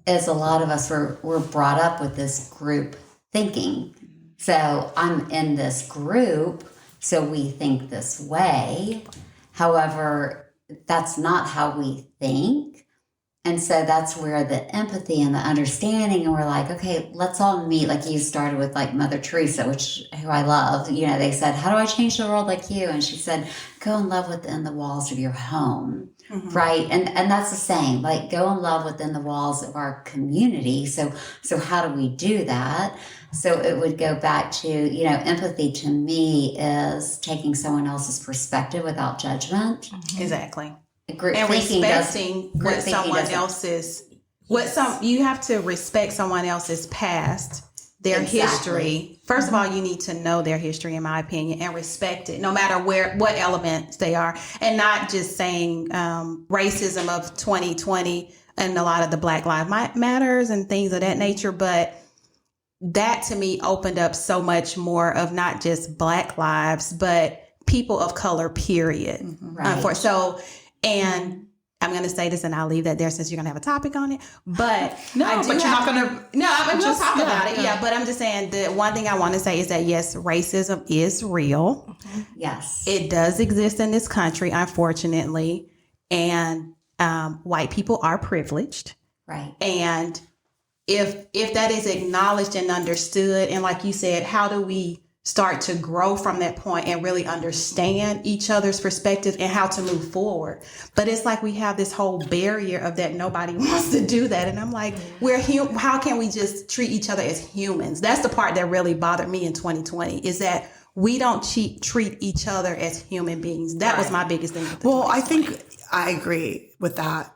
Is a lot of us were brought up with this group thinking. So I'm in this group, so we think this way. However, that's not how we think. And so that's where the empathy and the understanding, and we're like, okay, let's all meet. Like you started with Mother Teresa, who I love. They said, how do I change the world like you? And she said, go and love within the walls of your home. Right. And that's the same, go and love within the walls of our community. So how do we do that? So it would go back to, empathy to me is taking someone else's perspective without judgment. Exactly. Group and thinking respecting what someone else's, you have to respect someone else's past, their history. First of all, you need to know their history, in my opinion, and respect it, no matter what elements they are, and not just saying racism of 2020 and a lot of the Black Lives Matters and things of that nature. But that to me opened up so much more of not just Black lives, but people of color, period. Right. And I'm going to say this, and I'll leave that there since you're going to have a topic on it. But we'll talk about it. Yeah, but I'm just saying the one thing I want to say is that yes, racism is real. Yes, it does exist in this country, unfortunately, and white people are privileged. Right. And if that is acknowledged and understood, and like you said, how do we start to grow from that point and really understand each other's perspective and how to move forward? But it's like we have this whole barrier of that nobody wants to do that. And I'm like, how can we just treat each other as humans? That's the part that really bothered me in 2020, is that we don't treat each other as human beings. That was my biggest thing. Well, I think I agree with that.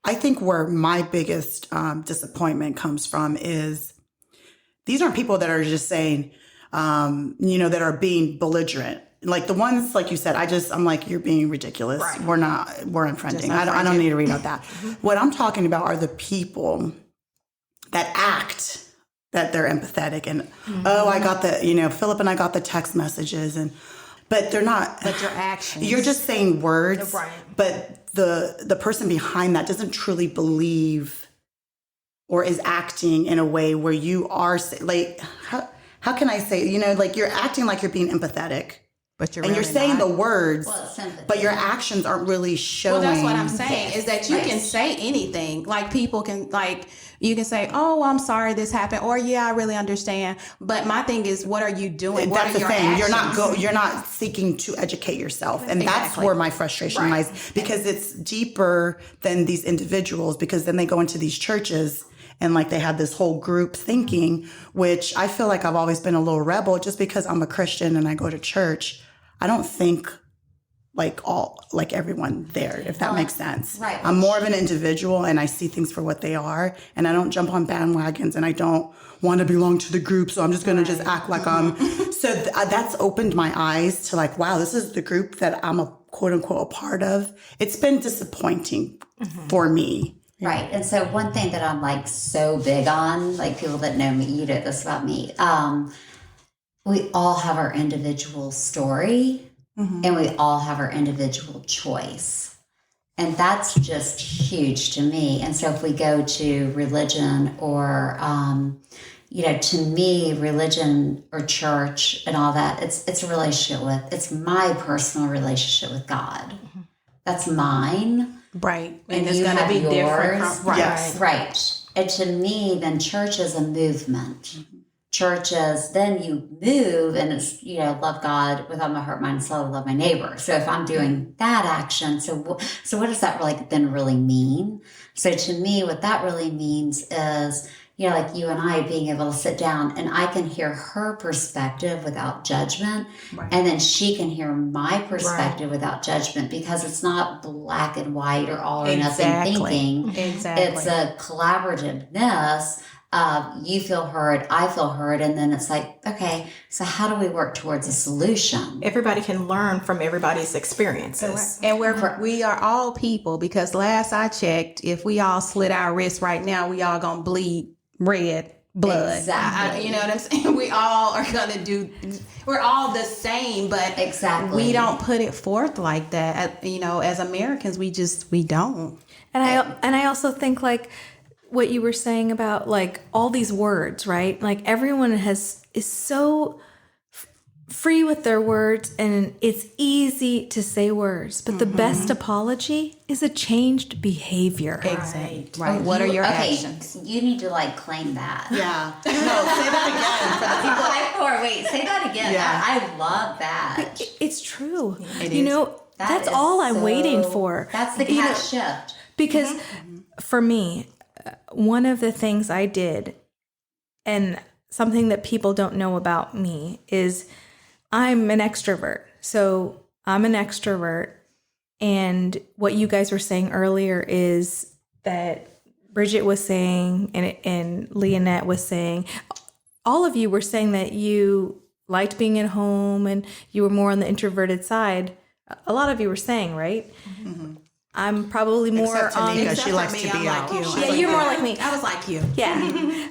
I think where my biggest disappointment comes from is these aren't people that are just saying, that are being belligerent. Like the ones, like you said, I'm like, you're being ridiculous. Right. We're unfriending. I don't need to read out that. What I'm talking about are the people that act that they're empathetic and, I got Philip and I got the text messages but they're not. But your actions. You're just saying words, right. But the person behind that doesn't truly believe or is acting in a way where you are like, how can I say, like you're acting like you're being empathetic, but you're saying the words, but your actions aren't really showing. Well, that's what I'm saying, is that you can say anything. Like people can, like, you can say, oh, I'm sorry this happened, or yeah, I really understand. But my thing is, what are you doing? What that's are the your thing. actions? You're not seeking to educate yourself, and that's where my frustration lies, because it's deeper than these individuals. Because then they go into these churches. And like they had this whole group thinking, which I feel like I've always been a little rebel just because I'm a Christian and I go to church. I don't think like everyone there, if that makes sense. Right. I'm more of an individual and I see things for what they are. And I don't jump on bandwagons and I don't want to belong to the group. So I'm just going to just act like I'm. So that's opened my eyes to like, wow, this is the group that I'm a quote unquote a part of. It's been disappointing for me. Right. And so one thing that I'm like so big on, like people that know me, you know this about me, we all have our individual story and we all have our individual choice. And that's just huge to me. And so if we go to religion or, to me, religion or church and all that, it's a relationship it's my personal relationship with God. That's mine. Right. And it's you going to have be yours. different. Right. Yes. Right. And to me, then church is a movement. Church is, then you move and it's, love God with all my heart, mind, and soul, love my neighbor. So if I'm doing that action, so what does that really mean? So to me, what that really means is, like you and I being able to sit down and I can hear her perspective without judgment. Right. And then she can hear my perspective without judgment, because it's not black and white or all or nothing thinking. Exactly. It's a collaborativeness. You feel heard, I feel heard. And then it's like, okay, so how do we work towards a solution? Everybody can learn from everybody's experiences. And we are all people, because last I checked, if we all slit our wrists right now, we all gonna bleed red blood. Exactly. You know what I'm saying? We all are gonna we're all the same, but exactly, we don't put it forth like that. As Americans, we don't. And I also think like what you were saying about like all these words, right? Like everyone is so free with their words, and it's easy to say words, but the best apology is a changed behavior. Exactly. Right. What are your actions? You need to like claim that. Yeah. No, say that again for the people. Wait, say that again. Yeah. I love that. It's true. It is. That's all I'm waiting for. That's the cat shift. Because for me, one of the things I did, and something that people don't know about me, is I'm an extrovert. So I'm an extrovert. And what you guys were saying earlier is that Bridgette was saying, and Leonette was saying, all of you were saying that you liked being at home and you were more on the introverted side. A lot of you were saying, right? Mm-hmm. I'm probably more except Tanika, she likes to be out. Yeah, you're more like me. I was like you. Yeah.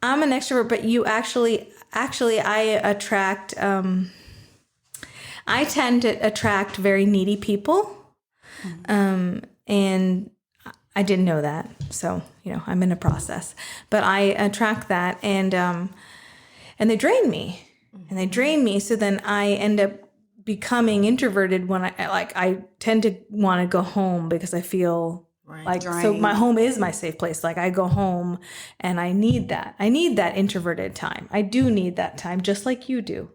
I'm an extrovert, but you actually I attract, I tend to attract very needy people. And I didn't know that. So, I'm in a process, but I attract that, and they drain me. So then I end up becoming introverted when I tend to want to go home because I feel Like, so my home is my safe place. Like, I go home and I need that. I need that introverted time. I do need that time, just like you do.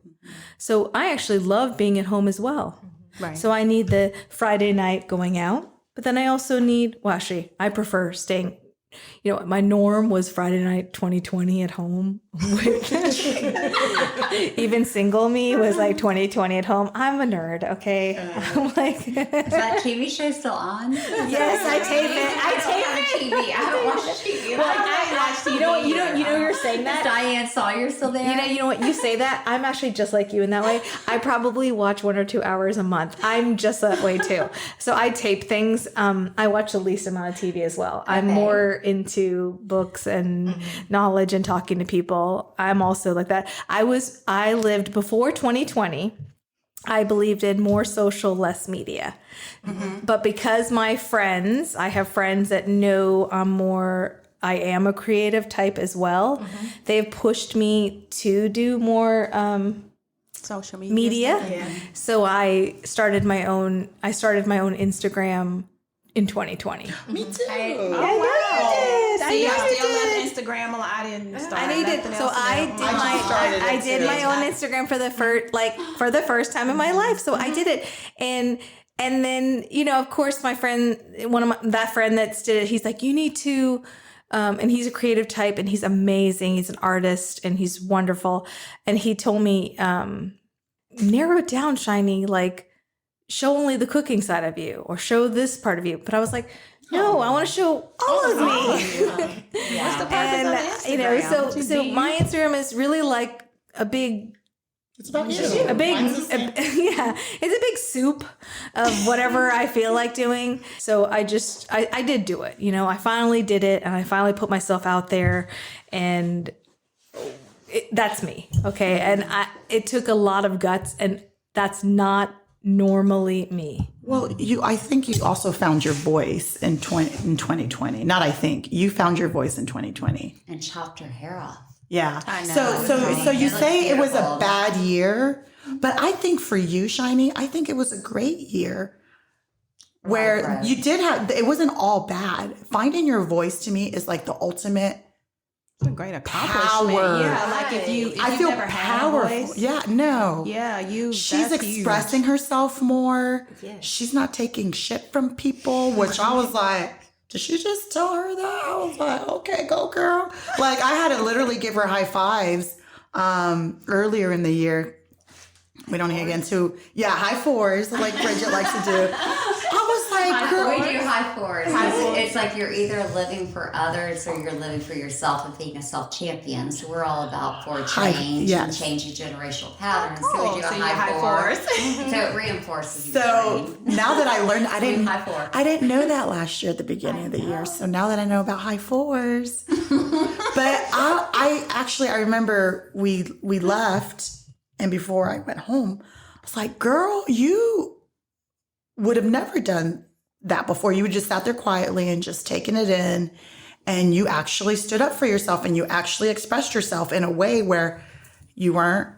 So I actually love being at home as well. Right. So I need the Friday night going out, but then I also need, well, actually, I prefer staying. My norm was Friday night 2020 at home. Even single me was like 2020 at home. I'm a nerd, okay? I'm like, Is that TV show still on? Yes, I tape it. I tape it. TV. I haven't watched TV. Well, I watched TV. You know, you're saying that. Is Diane Sawyer still there? You know what? You say that. I'm actually just like you in that way. I probably watch 1 or 2 hours a month. I'm just that way too. So I tape things. I watch the least amount of TV as well. I'm more into books and knowledge and talking to people. I'm also like that. I lived before 2020. I believed in more social, less media. But because I have friends that know I am a creative type as well. They've pushed me to do more social media. Yeah. So I started my own Instagram in 2020. Me too. See, I still left Instagram. I didn't start. I needed, so I did my own Instagram for the first time in my life. So I did it, and then of course my friend, that friend that did it, he's like, you need to, and he's a creative type, and he's amazing. He's an artist, and he's wonderful. And he told me, narrow it down, Shiney. Like, show only the cooking side of you, or show this part of you. But I was like, no, I want to show all of me. What's the purpose of Instagram? So my Instagram is really like a big. It's about you. It's a big soup of whatever I feel like doing. So I did do it. I finally did it, and I finally put myself out there, and that's me. Okay, and it took a lot of guts, and that's not normally me. Well, I think you also found your voice in 2020. Not I think. You found your voice in 2020. And chopped her hair off. Yeah. I know. So you say it was a beautiful. bad year, but I think for you, Shiney, I think it was a great year where you did it wasn't all bad. Finding your voice to me is like the ultimate It's a great accomplishment. power. Yeah, like if you've feel never had a powerful. voice. Yeah, no. Yeah, She's that's expressing herself more. She's not taking shit from people, which I was like, did she just tell her that? I was like, okay, go girl. Like, I had to literally give her high fives earlier in the year. We don't need to get into, high fours, like Bridgette likes to do. I was like, girl. We do high fours. It's like you're either living for others or you're living for yourself and being a self-champion. So we're all about for change and changing generational patterns. So we do a high fours. So it reinforces your brain. Now that I learned, I didn't know that last year at the beginning of the year. So now that I know about high fours. But I remember we left, and before I went home, I was like, girl, you would have never done that before. You would just sat there quietly and just taking it in, and you actually stood up for yourself, and you actually expressed yourself in a way where you weren't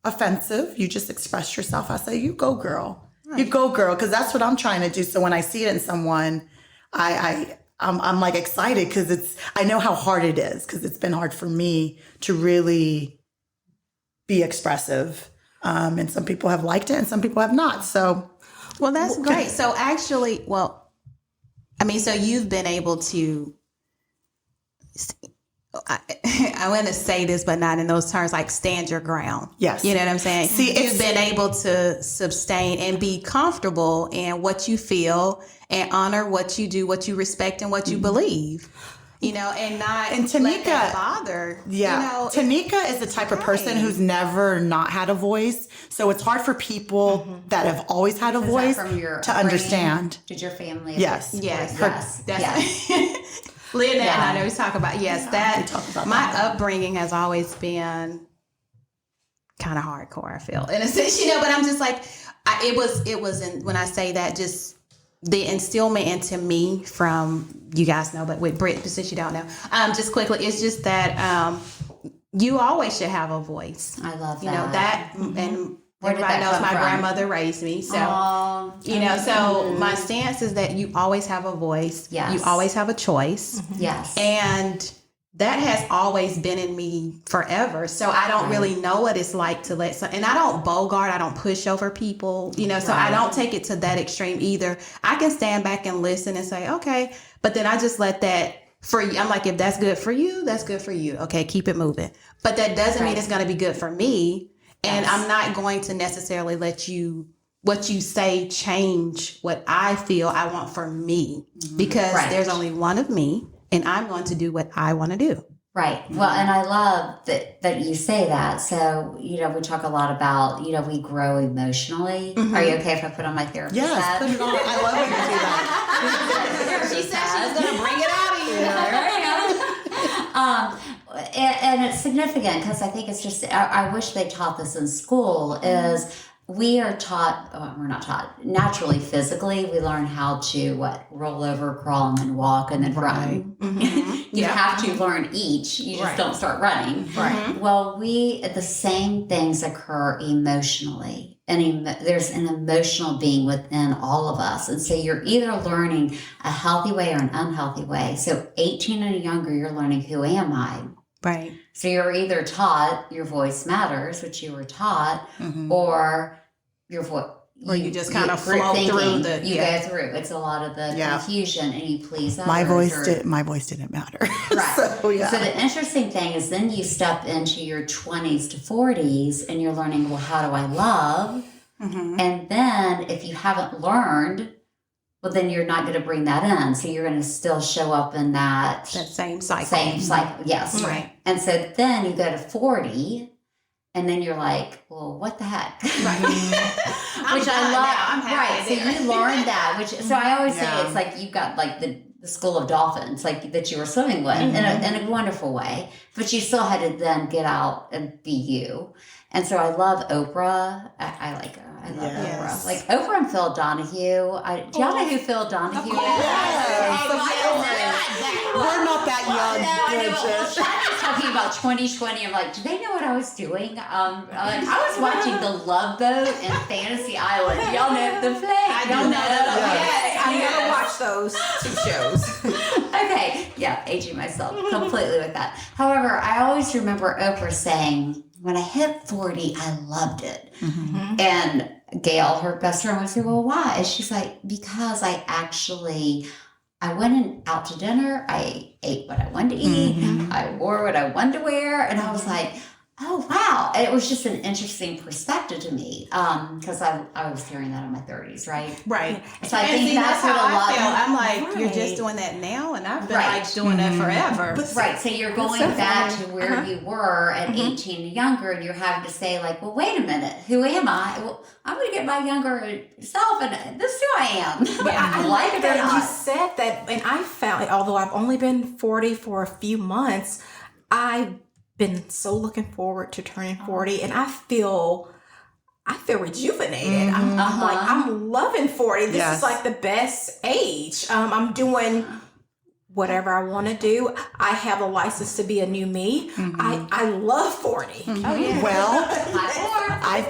offensive. You just expressed yourself. I say, you go, girl. Right. You go, girl, because that's what I'm trying to do. So when I see it in someone, I'm like excited because I know how hard it is, because it's been hard for me to really be expressive. And some people have liked it and some people have not. So, well, that's great. So actually, so you've been able to, I want to say this, but not in those terms, like stand your ground. Yes. You know what I'm saying? You've been able to sustain and be comfortable in what you feel and honor what you do, what you respect, and what you believe. And not let that bother. Yeah. Tanika is the type of person who's never not had a voice. So it's hard for people that have always had a voice to understand. Did your family? Yes. Yes. Lynn and I always talk about, my upbringing has always been kind of hardcore, I feel, in a sense, but I'm just like, when I say that, just the instillment into me from, you guys know, but with Brit, since you don't know, just quickly, it's just that you always should have a voice. I love that. And Where did Everybody that knows come my from? grandmother raised me. So, my stance is that you always have a voice. Yes. You always have a choice. Yes. And that has always been in me forever. So I don't really know what it's like to and I don't bogart, I don't push over people, so I don't take it to that extreme either. I can stand back and listen and say, okay, but then I just let that I'm like, if that's good for you, that's good for you. Okay, keep it moving. But that doesn't mean it's going to be good for me. And I'm not going to necessarily let what you say change what I feel I want for me, because there's only one of me. And I'm going to do what I want to do. Right. Well, and I love that you say that. So, we talk a lot about, we grow emotionally. Are you okay if I put on my therapist hat? Put it on. I love when you do that. She said she was going to bring it out of you. And it's significant because I think it's just, I wish they taught this in school, is we are taught, we're not taught, naturally, physically, we learn how to, roll over, crawl, and then walk, and then run. You have to learn each. You just don't start running. Right. Well, the same things occur emotionally. And there's an emotional being within all of us. And so you're either learning a healthy way or an unhealthy way. So 18 and younger, you're learning, who am I? Right. So you're either taught your voice matters, which you were taught, or your voice. Or you just kind of flow through go through. It's a lot of the confusion, and you please others. My voice didn't matter. Right. So the interesting thing is then you step into your 20s to 40s, and you're learning, well, how do I love? And then if you haven't learned, well, then you're not going to bring that in. So you're going to still show up in that same cycle. Yes. Right. And so then you go to 40, and then you're like, well, what the heck? Right. Which I love. I'm happy So you learned that, so I always say it's like you've got like the school of dolphins, like that you were swimming with in a wonderful way, but you still had to then get out and be you. And so I love Oprah. I like her. I love Oprah. Like Oprah and Phil Donahue. Do y'all know who Phil Donahue is? We're not that young, Bridgette. I was talking about 2020. I'm like, do they know what I was doing? I was watching The Love Boat and Fantasy Island. Y'all know the play? I don't know. I never watched those two shows. Okay. Yeah, aging myself completely with that. However, I always remember Oprah saying, when I hit 40, I loved it. And Gail, her best friend, would say, well, why? And she's like, because I went out to dinner. I ate what I wanted to eat. I wore what I wanted to wear. And I was like, oh, wow. And it was just an interesting perspective to me because I was hearing that in my 30s, right? Right. So I think that's what a lot I feel. I'm like, you're just doing that now, and I've been like doing that forever. Right. So you're going back to where you were at 18 and younger, and you're having to say, like, well, wait a minute, who am I? Well, I'm going to get my younger self, and this is who I am. But I like it or that not. you said that, and I found, although I've only been 40 for a few months, I've been so looking forward to turning 40, and I feel rejuvenated. I'm like, I'm loving 40. This is like the best age. I'm doing whatever I want to do. I have a license to be a new me. I love 40. Oh yeah. Well, I've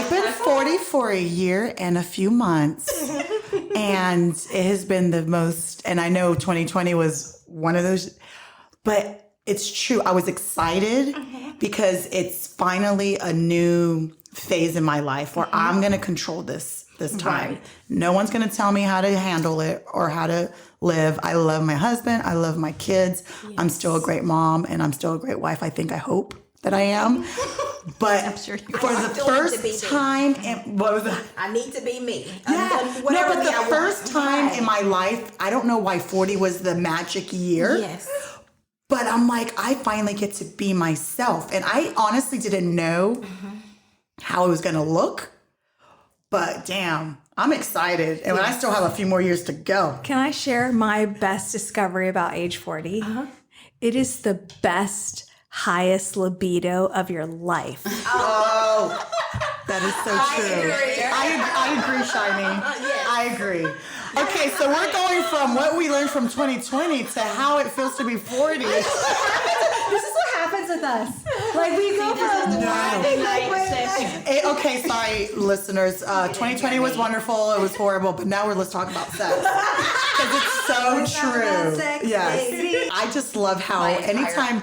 been 40 for a year and a few months, and it has been the most. And I know 2020 was one of those, but it's true. I was excited because it's finally a new phase in my life where I'm going to control this time. Right. No one's going to tell me how to handle it or how to live. I love my husband. I love my kids. Yes. I'm still a great mom and I'm still a great wife. I hope that I am. But I'm sure for the first time, what was that? I need to be me. Yeah. No, but the first time in my life, I don't know why 40 was the magic year. Yes. But I'm like, I finally get to be myself. And I honestly didn't know how it was going to look. But damn, I'm excited. And I still have a few more years to go. Can I share my best discovery about age 40? It is the best, highest libido of your life. Oh, that is so true. I agree, Shiney. I agree. Okay, so we're going from what we learned from 2020 to how it feels to be 40. This is what happens with us. Like we go from night session. Okay, sorry, listeners. 2020 was wonderful. It was horrible, but now let's talk about sex because it's so true. Yes, I just love how anytime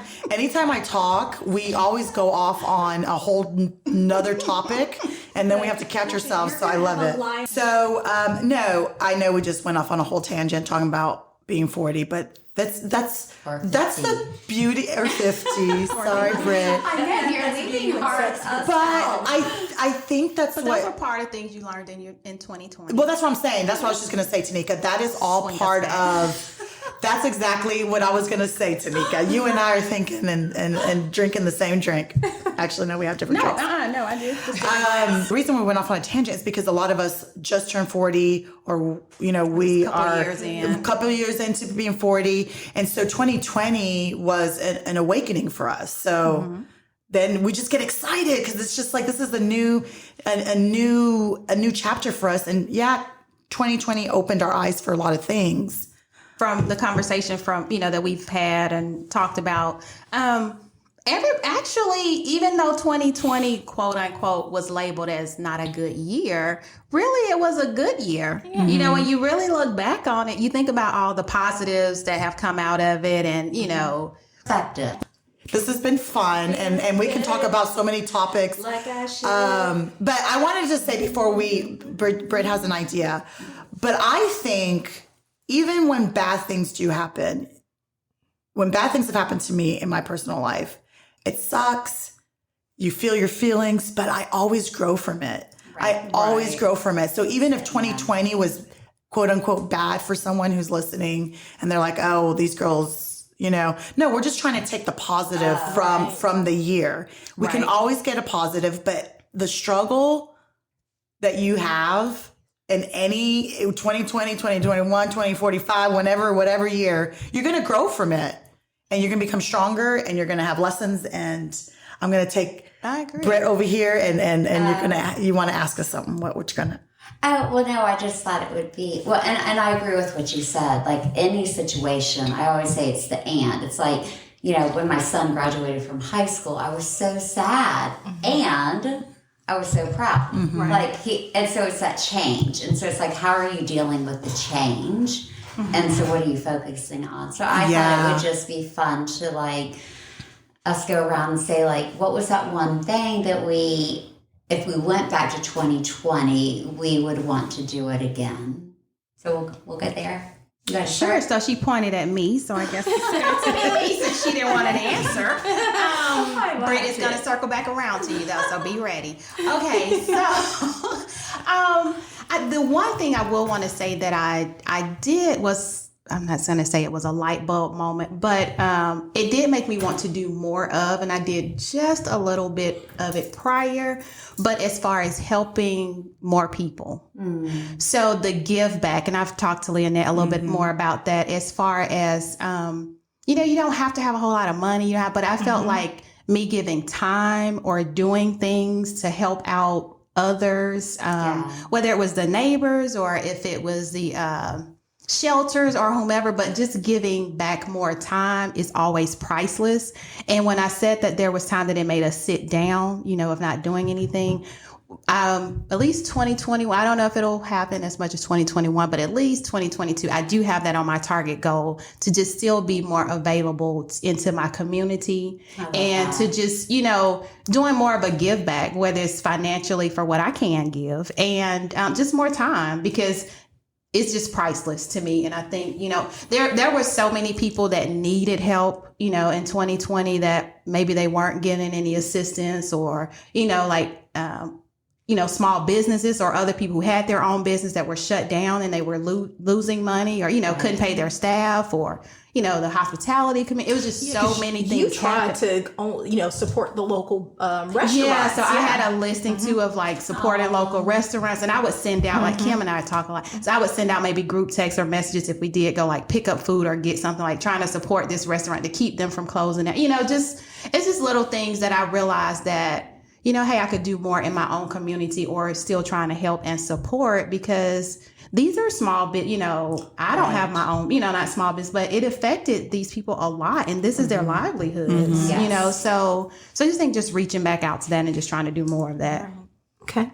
I talk, we always go off on a whole another topic, and then we have to catch ourselves. So I love it. So no, I know we just went off on a whole tangent talking about being 40, but that's the beauty, or 50. Sorry, Britt. I know you're leaving parts of But I think that's But what. those are part of things you learned in 2020. Well, that's what I'm saying. That's what I was just going to say, Tanika. That is all Swing part us back. of. That's exactly what I was going to say, Tanika. You and I are thinking and drinking the same drink. Actually, no, we have different drinks. No, I do. The reason we went off on a tangent is because a lot of us just turned 40, or we are a couple of years into being 40, and so 2020 was an awakening for us. So then we just get excited because it's just like this is a new chapter for us, and 2020 opened our eyes for a lot of things. From the conversation that we've had and talked about, actually, even though 2020 quote unquote was labeled as not a good year, really it was a good year. When you really look back on it, you think about all the positives that have come out of it, and effective. This has been fun, and we can talk about so many topics. Like I should. But I wanted to say before Britt has an idea, but I think even when bad things do happen, when bad things have happened to me in my personal life, it sucks. You feel your feelings, but I always grow from it. I always grow from it. So even if 2020 was quote unquote bad for someone who's listening and they're like, oh, these girls, no, we're just trying to take the positive from the year. We can always get a positive, but the struggle that you have in any 2020, 2021, 2045, whatever year, you're going to grow from it, and you're going to become stronger, and you're going to have lessons. And I'm going to take Britt over here, and you want to ask us something. What you going to? Well, no, I just thought it would be, and I agree with what you said. Like any situation, I always say it's the and. It's like, when my son graduated from high school, I was so sad, and I was so proud. And so it's that change. And so it's like, how are you dealing with the change? And so what are you focusing on? So I thought it would just be fun to us go around and say what was that one thing that if we went back to 2020, we would want to do it again. So we'll get there. Sure. So she pointed at me, so I guess it's to me since she didn't want an answer. Britt is going to circle back around to you, though, so be ready. Okay, so the one thing I will want to say that I did was, I'm not going to say it was a light bulb moment, but it did make me want to do more of, and I did just a little bit of it prior, but as far as helping more people. So the give back, and I've talked to Leonette a little bit more about that, as far as, you don't have to have a whole lot of money, but I felt like me giving time or doing things to help out others, whether it was the neighbors or if it was the shelters or whomever, but just giving back more time is always priceless. And when I said that there was time that it made us sit down, of not doing anything, at least 2020, I don't know if it'll happen as much as 2021, but at least 2022, I do have that on my target goal to just still be more available into my community and to just, doing more of a give back, whether it's financially for what I can give and just more time, because it's just priceless to me. And I think, there were so many people that needed help, in 2020 that maybe they weren't getting any assistance or, small businesses or other people who had their own business that were shut down and they were losing money or, couldn't pay their staff or, the hospitality community. It was just so many things. You tried to, support the local restaurants. Yeah, so I had a listing too of supporting local restaurants, and I would send out Kim and I are talking so I would send out maybe group texts or messages if we did go pick up food or get something, trying to support this restaurant to keep them from closing down. It's just little things that I realized that, hey, I could do more in my own community or still trying to help and support, because these are small bit, I don't have my own, not small business, but it affected these people a lot, and this is their livelihoods, Yes. so I just think just reaching back out to that and just trying to do more of that. Okay.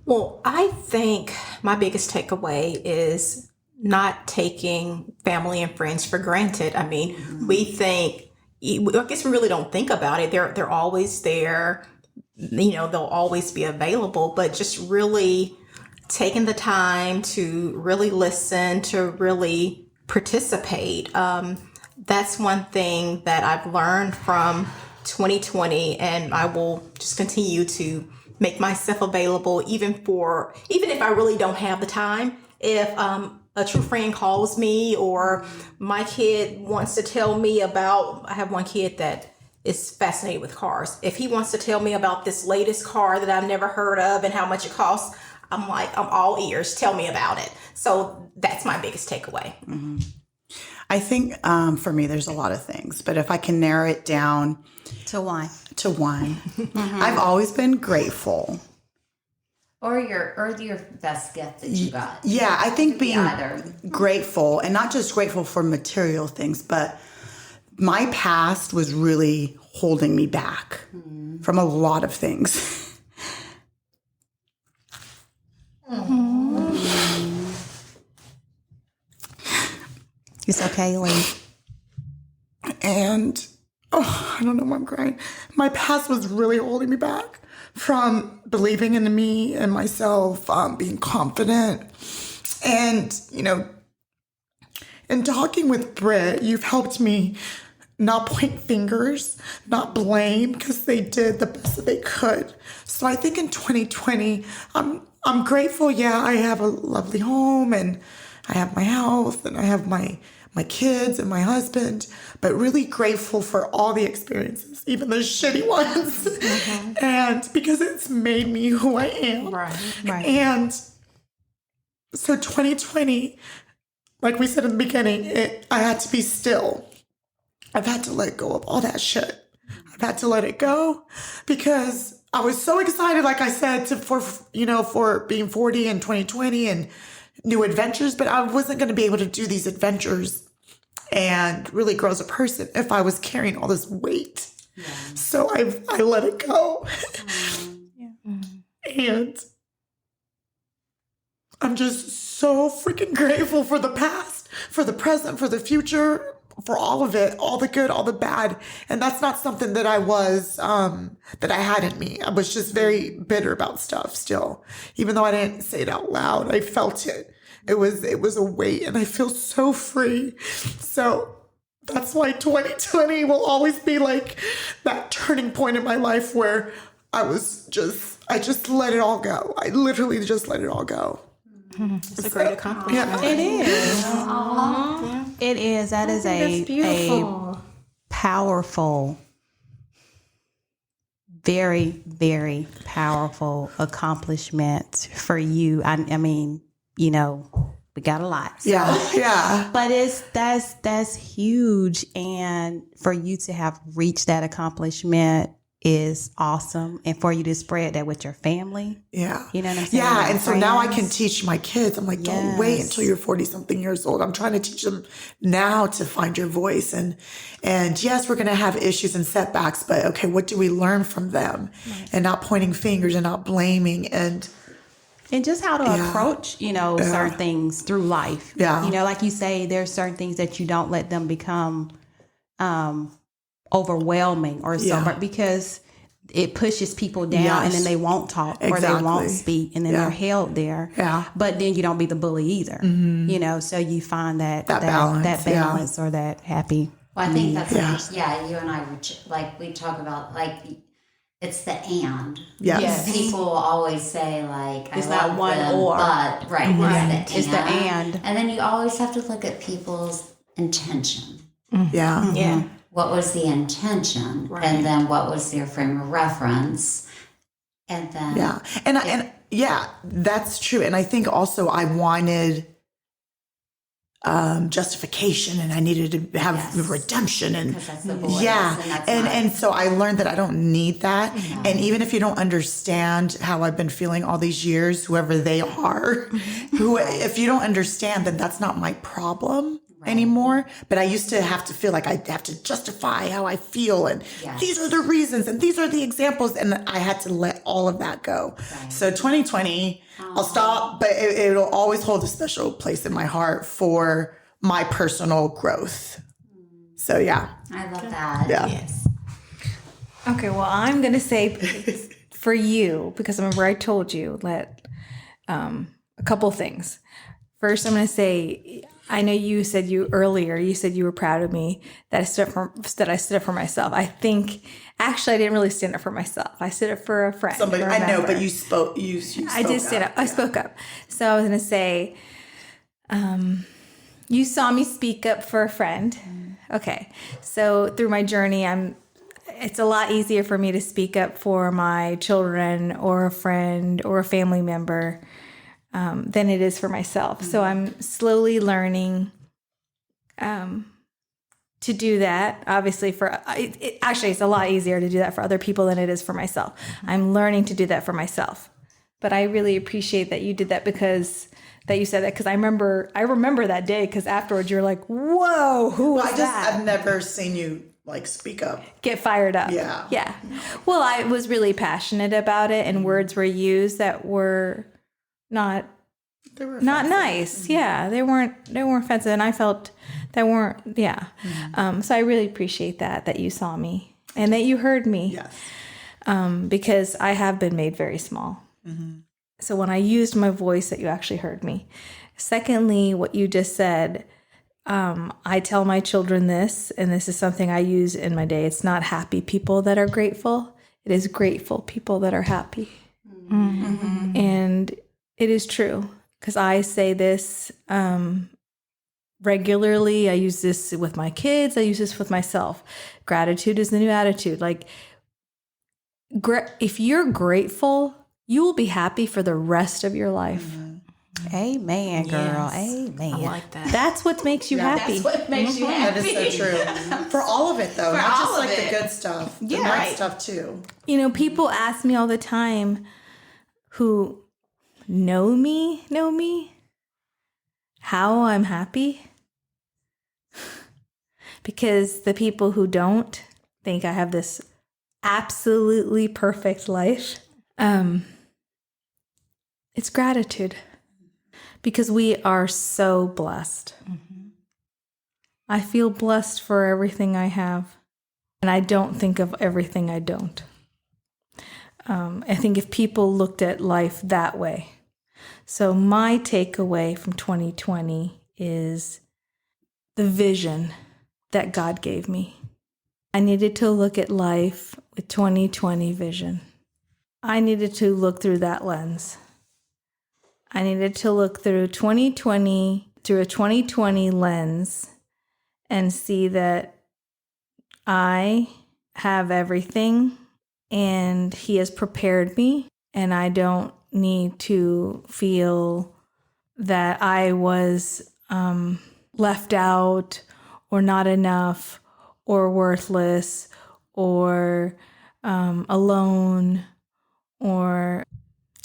Well, I think my biggest takeaway is not taking family and friends for granted. I mean, we think, I guess we really don't think about it. They're always there. They'll always be available, but just really taking the time to really listen, to really participate. That's one thing that I've learned from 2020, and I will just continue to make myself available, even if I really don't have the time. If a true friend calls me, or my kid wants to tell me about, I have one kid that is fascinated with cars. If he wants to tell me about this latest car that I've never heard of and how much it costs, I'm all ears. Tell me about it. So that's my biggest takeaway. Mm-hmm. I think for me, there's a lot of things, but if I can narrow it down To one. I've always been grateful. Or your best gift that you got. Yeah, I think being either. grateful, and not just grateful for material things, but my past was really holding me back from a lot of things. It's okay, Kaylin. And I don't know why I'm crying. My past was really holding me back from believing in me and myself, being confident. And, in talking with Britt, you've helped me not point fingers, not blame, because they did the best that they could. So I think in 2020, I'm grateful. Yeah, I have a lovely home, and I have my health, and I have my kids and my husband, but really grateful for all the experiences, even the shitty ones. And because it's made me who I am. Right. And so 2020, like we said in the beginning, I had to be still. I've had to let go of all that shit. I've had to let it go because I was so excited, like I said, for being 40 in 2020 and new adventures, but I wasn't going to be able to do these adventures and really grow as a person if I was carrying all this weight. Yeah. So I let it go. And I'm just so freaking grateful for the past, for the present, for the future, for all of it, all the good, all the bad. And that's not something that I was, that I had in me. I was just very bitter about stuff still. Even though I didn't say it out loud, I felt it. It was a weight, and I feel so free. So that's why 2020 will always be like that turning point in my life where I just let it all go. I literally just let it all go. It's a great accomplishment. Yeah. It is. It is. That is a powerful, very, very powerful accomplishment for you. I mean, we got a lot. So. Yeah. But that's huge, and for you to have reached that accomplishment is awesome, and for you to spread that with your family. Yeah. You know what I'm saying? Yeah. And so now I Friends. can teach my kids. I'm like, don't wait until you're 40 something years old. I'm trying to teach them now to find your voice. And yes, we're going to have issues and setbacks, but okay, what do we learn from them? Right. And not pointing fingers and not blaming and just how to approach, certain things through life. Yeah. Like you say, there's certain things that you don't let them become, overwhelming or so much, because it pushes people down and then they won't talk or they won't speak, and then they're held there. Yeah. But then you don't be the bully either. Mm-hmm. So you find that balance or that happy. Well, I think that's you and I we talk about it's the and. Yes. People always say it's not one or. But right. It's the and. And then you always have to look at people's intention. Yeah. Mm-hmm. Yeah. What was the intention? Right. And then what was their frame of reference? And then and that's true. And I think also I wanted justification, and I needed to have redemption, and that's the voice, yeah, and that's and so I learned that I don't need that. Mm-hmm. And even if you don't understand how I've been feeling all these years, whoever they are, if you don't understand, then that's not my problem anymore. But I used to have to feel like I have to justify how I feel, and these are the reasons, and these are the examples, and I had to let all of that go. So 2020, I'll stop, but it'll always hold a special place in my heart for my personal growth. So yeah, I love that. yeah. Yes. Okay, well, I'm going to say for you, because remember I told you that a couple things. First, I'm going to say, I know you said you were proud of me that I stood up for myself. I think actually I didn't really stand up for myself. I stood up for a friend. Somebody, or a I know, member. but you spoke. You spoke I did stand up. I spoke up. So I was going to say, you saw me speak up for a friend. Okay. So through my journey, it's a lot easier for me to speak up for my children or a friend or a family member than it is for myself. So I'm slowly learning to do that. Obviously, actually, it's a lot easier to do that for other people than it is for myself. I'm learning to do that for myself. But I really appreciate that you did that that you said that, because I remember that day, because afterwards you're like, whoa, who was that? I've never seen you like speak up. Get fired up. Yeah. Well, I was really passionate about it, and words were used that were not nice. Yeah, they weren't offensive, and I felt they weren't. Yeah. So I really appreciate that you saw me and that you heard me. Yes. Because I have been made very small. So when I used my voice, that you actually heard me. Secondly, what you just said, I tell my children this, and this is something I use in my day. It's not happy people that are grateful. It is grateful people that are happy. And it is true, because I say this regularly. I use this with my kids. I use this with myself. Gratitude is the new attitude. Like, if you're grateful, you will be happy for the rest of your life. Amen, girl. Amen. I like that. That's what makes you happy. That's what makes you That happy. is so true. For all of it, though, not all just of like it. the good stuff. The Yeah. bad Right. stuff too. You know, people ask me all the time who know me, how I'm happy. Because the people who don't think I have this absolutely perfect life. It's gratitude, because we are so blessed. I feel blessed for everything I have, and I don't think of everything I don't. I think if people looked at life that way. So my takeaway from 2020 is the vision that God gave me. I needed to look at life with 2020 vision. I needed to look through that lens. I needed to look through 2020 through a 2020 lens and see that I have everything and He has prepared me, and I don't need to feel that I was left out or not enough or worthless or alone or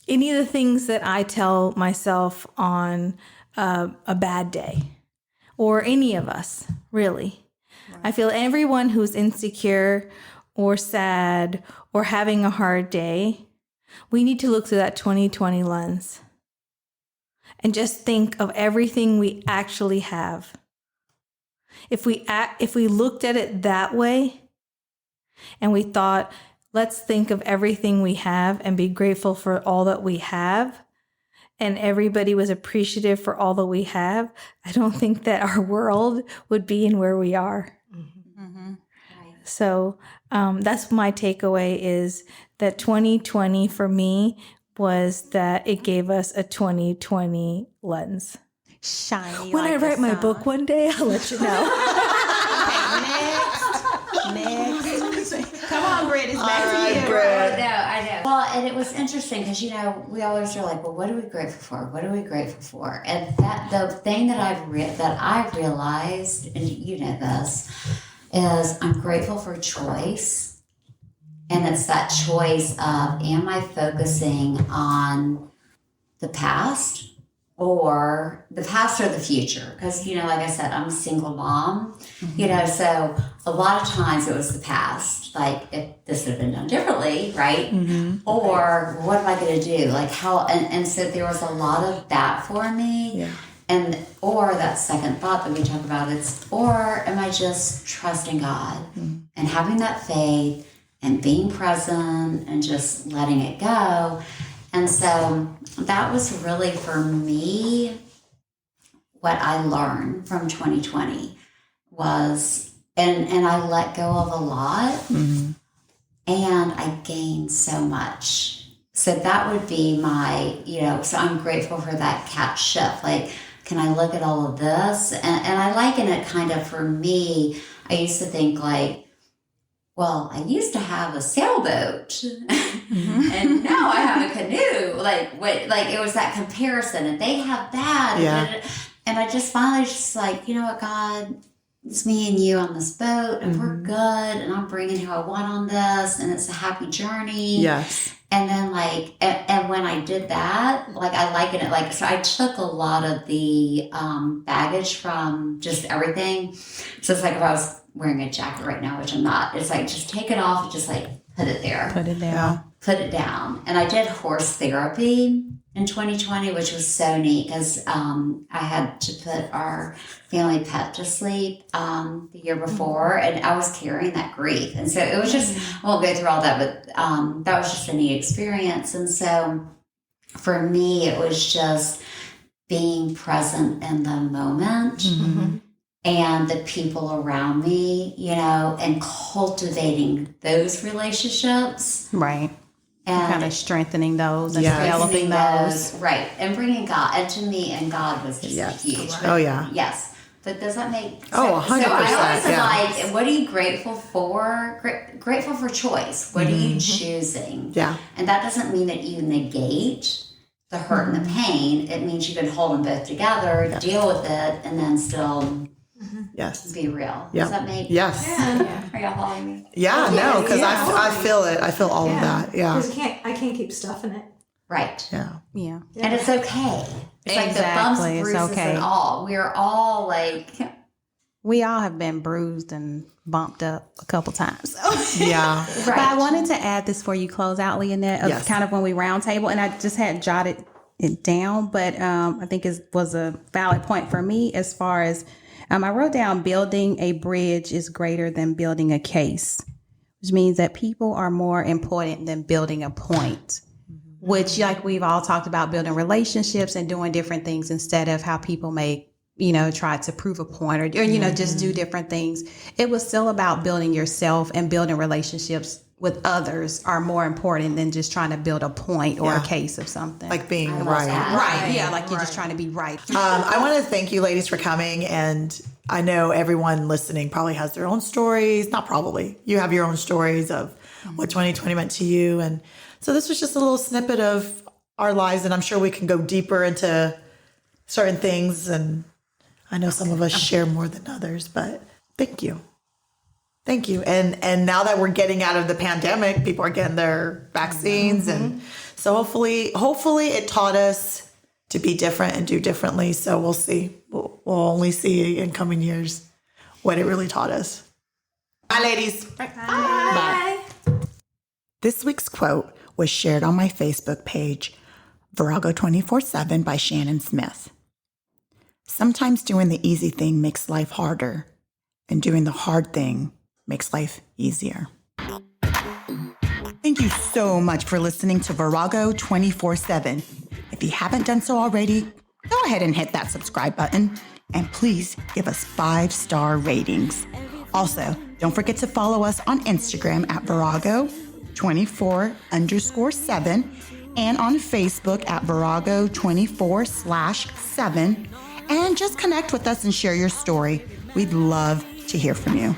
any of the things that I tell myself on a bad day, or any of us, really. Right. I feel everyone who's insecure or sad or having a hard day, we need to look through that 2020 lens and just think of everything we actually have. If we looked at it that way and we thought, let's think of everything we have and be grateful for all that we have, and everybody was appreciative for all that we have, I don't think that our world would be in where we are. So that's my takeaway, is that 2020 for me was that it gave us a 2020 lens. Shiny. When like I the write my sun. book one day, I'll let you know. Next. Come on, Britt. It's back All to right, you. Britt. I know. Well, and it was interesting because, you know, we always are like, well, what are we grateful for? What are we grateful for? And that the thing that I've realized, and you know this, is I'm grateful for choice. And it's that choice of, am I focusing on the past or the future? Because, you know, like I said, I'm a single mom, you know, so a lot of times it was the past. Like, if this had been done differently, right? Or what am I going to do? Like, how, and so there was a lot of that for me. Yeah. And, or that second thought that we talk about, or am I just trusting God and having that faith and being present and just letting it go? And so that was really for me what I learned from 2020 was, and I let go of a lot and I gained so much. So that would be my, you know, so I'm grateful for that cat shift. Like, can I look at all of this? And I liken it kind of, for me, I used to think like, well, I used to have a sailboat and now I have a canoe. Like it was that comparison, and they have that. Yeah. And I just finally just like, you know what, God, it's me and you on this boat, and we're good, and I'm bringing who I want on this, and it's a happy journey. Yes. And then like, and when I did that, like I liken it like, so I took a lot of the baggage from just everything. So it's like if I was wearing a jacket right now, which I'm not, it's like, just take it off and just like put it there. Put it down. Put it down. And I did horse therapy in 2020, which was so neat because I had to put our family pet to sleep the year before, and I was carrying that grief. And so it was just, I won't go through all that, but that was just a neat experience. And so for me, it was just being present in the moment and the people around me, you know, and cultivating those relationships. Right. And kind of strengthening those and Yes. developing those. right, and bringing God, and to me, and God was just Yes. huge. Right. Oh, yeah. Yes, but does that make sense? Oh, 100%, So I always am yeah. like, what are you grateful for? Grateful for choice. What are you choosing? Yeah. And that doesn't mean that you negate the hurt and the pain. It means you can hold them both together, deal with it, and then still Yes. be real. Yeah. Does that make Yes. Are y'all following me? Yeah, no, because Yeah. I feel it. I feel all of that. Yeah. Because I can't keep stuffing it. Right. Yeah. Yeah. And it's okay. It's like the bumps, Exactly, it's bruises, okay. and all. We're all like, We all have been bruised and bumped up a couple times. Yeah. But I wanted to add this before you close out, Leonette, of Yes. kind of when we round table, and I just had jotted it down, but I think it was a valid point for me as far as I wrote down building a bridge is greater than building a case, which means that people are more important than building a point, which like we've all talked about building relationships and doing different things instead of how people may, you know, try to prove a point or you know, just do different things. It was still about building yourself, and building relationships with others are more important than just trying to build a point or a case of something. Like being love right. that. right. Yeah. Like you're just trying to be right. I want to thank you ladies for coming, and I know everyone listening probably has their own stories. Not probably. You have your own stories of what 2020 meant to you. And so this was just a little snippet of our lives, and I'm sure we can go deeper into certain things, and I know some of us share more than others, but thank you. Thank you. And now that we're getting out of the pandemic, people are getting their vaccines. And so hopefully it taught us to be different and do differently. So we'll see. We'll only see in coming years what it really taught us. Bye, ladies. Bye. This week's quote was shared on my Facebook page, Virago 24/7 by Shannon Smith. Sometimes doing the easy thing makes life harder, and doing the hard thing makes life easier. Thank you so much for listening to Virago 24/7. If you haven't done so already, go ahead and hit that subscribe button, and please give us 5-star ratings. Also, don't forget to follow us on Instagram at Virago 24_7 and on Facebook at Virago 24/7. And just connect with us and share your story. We'd love to hear from you.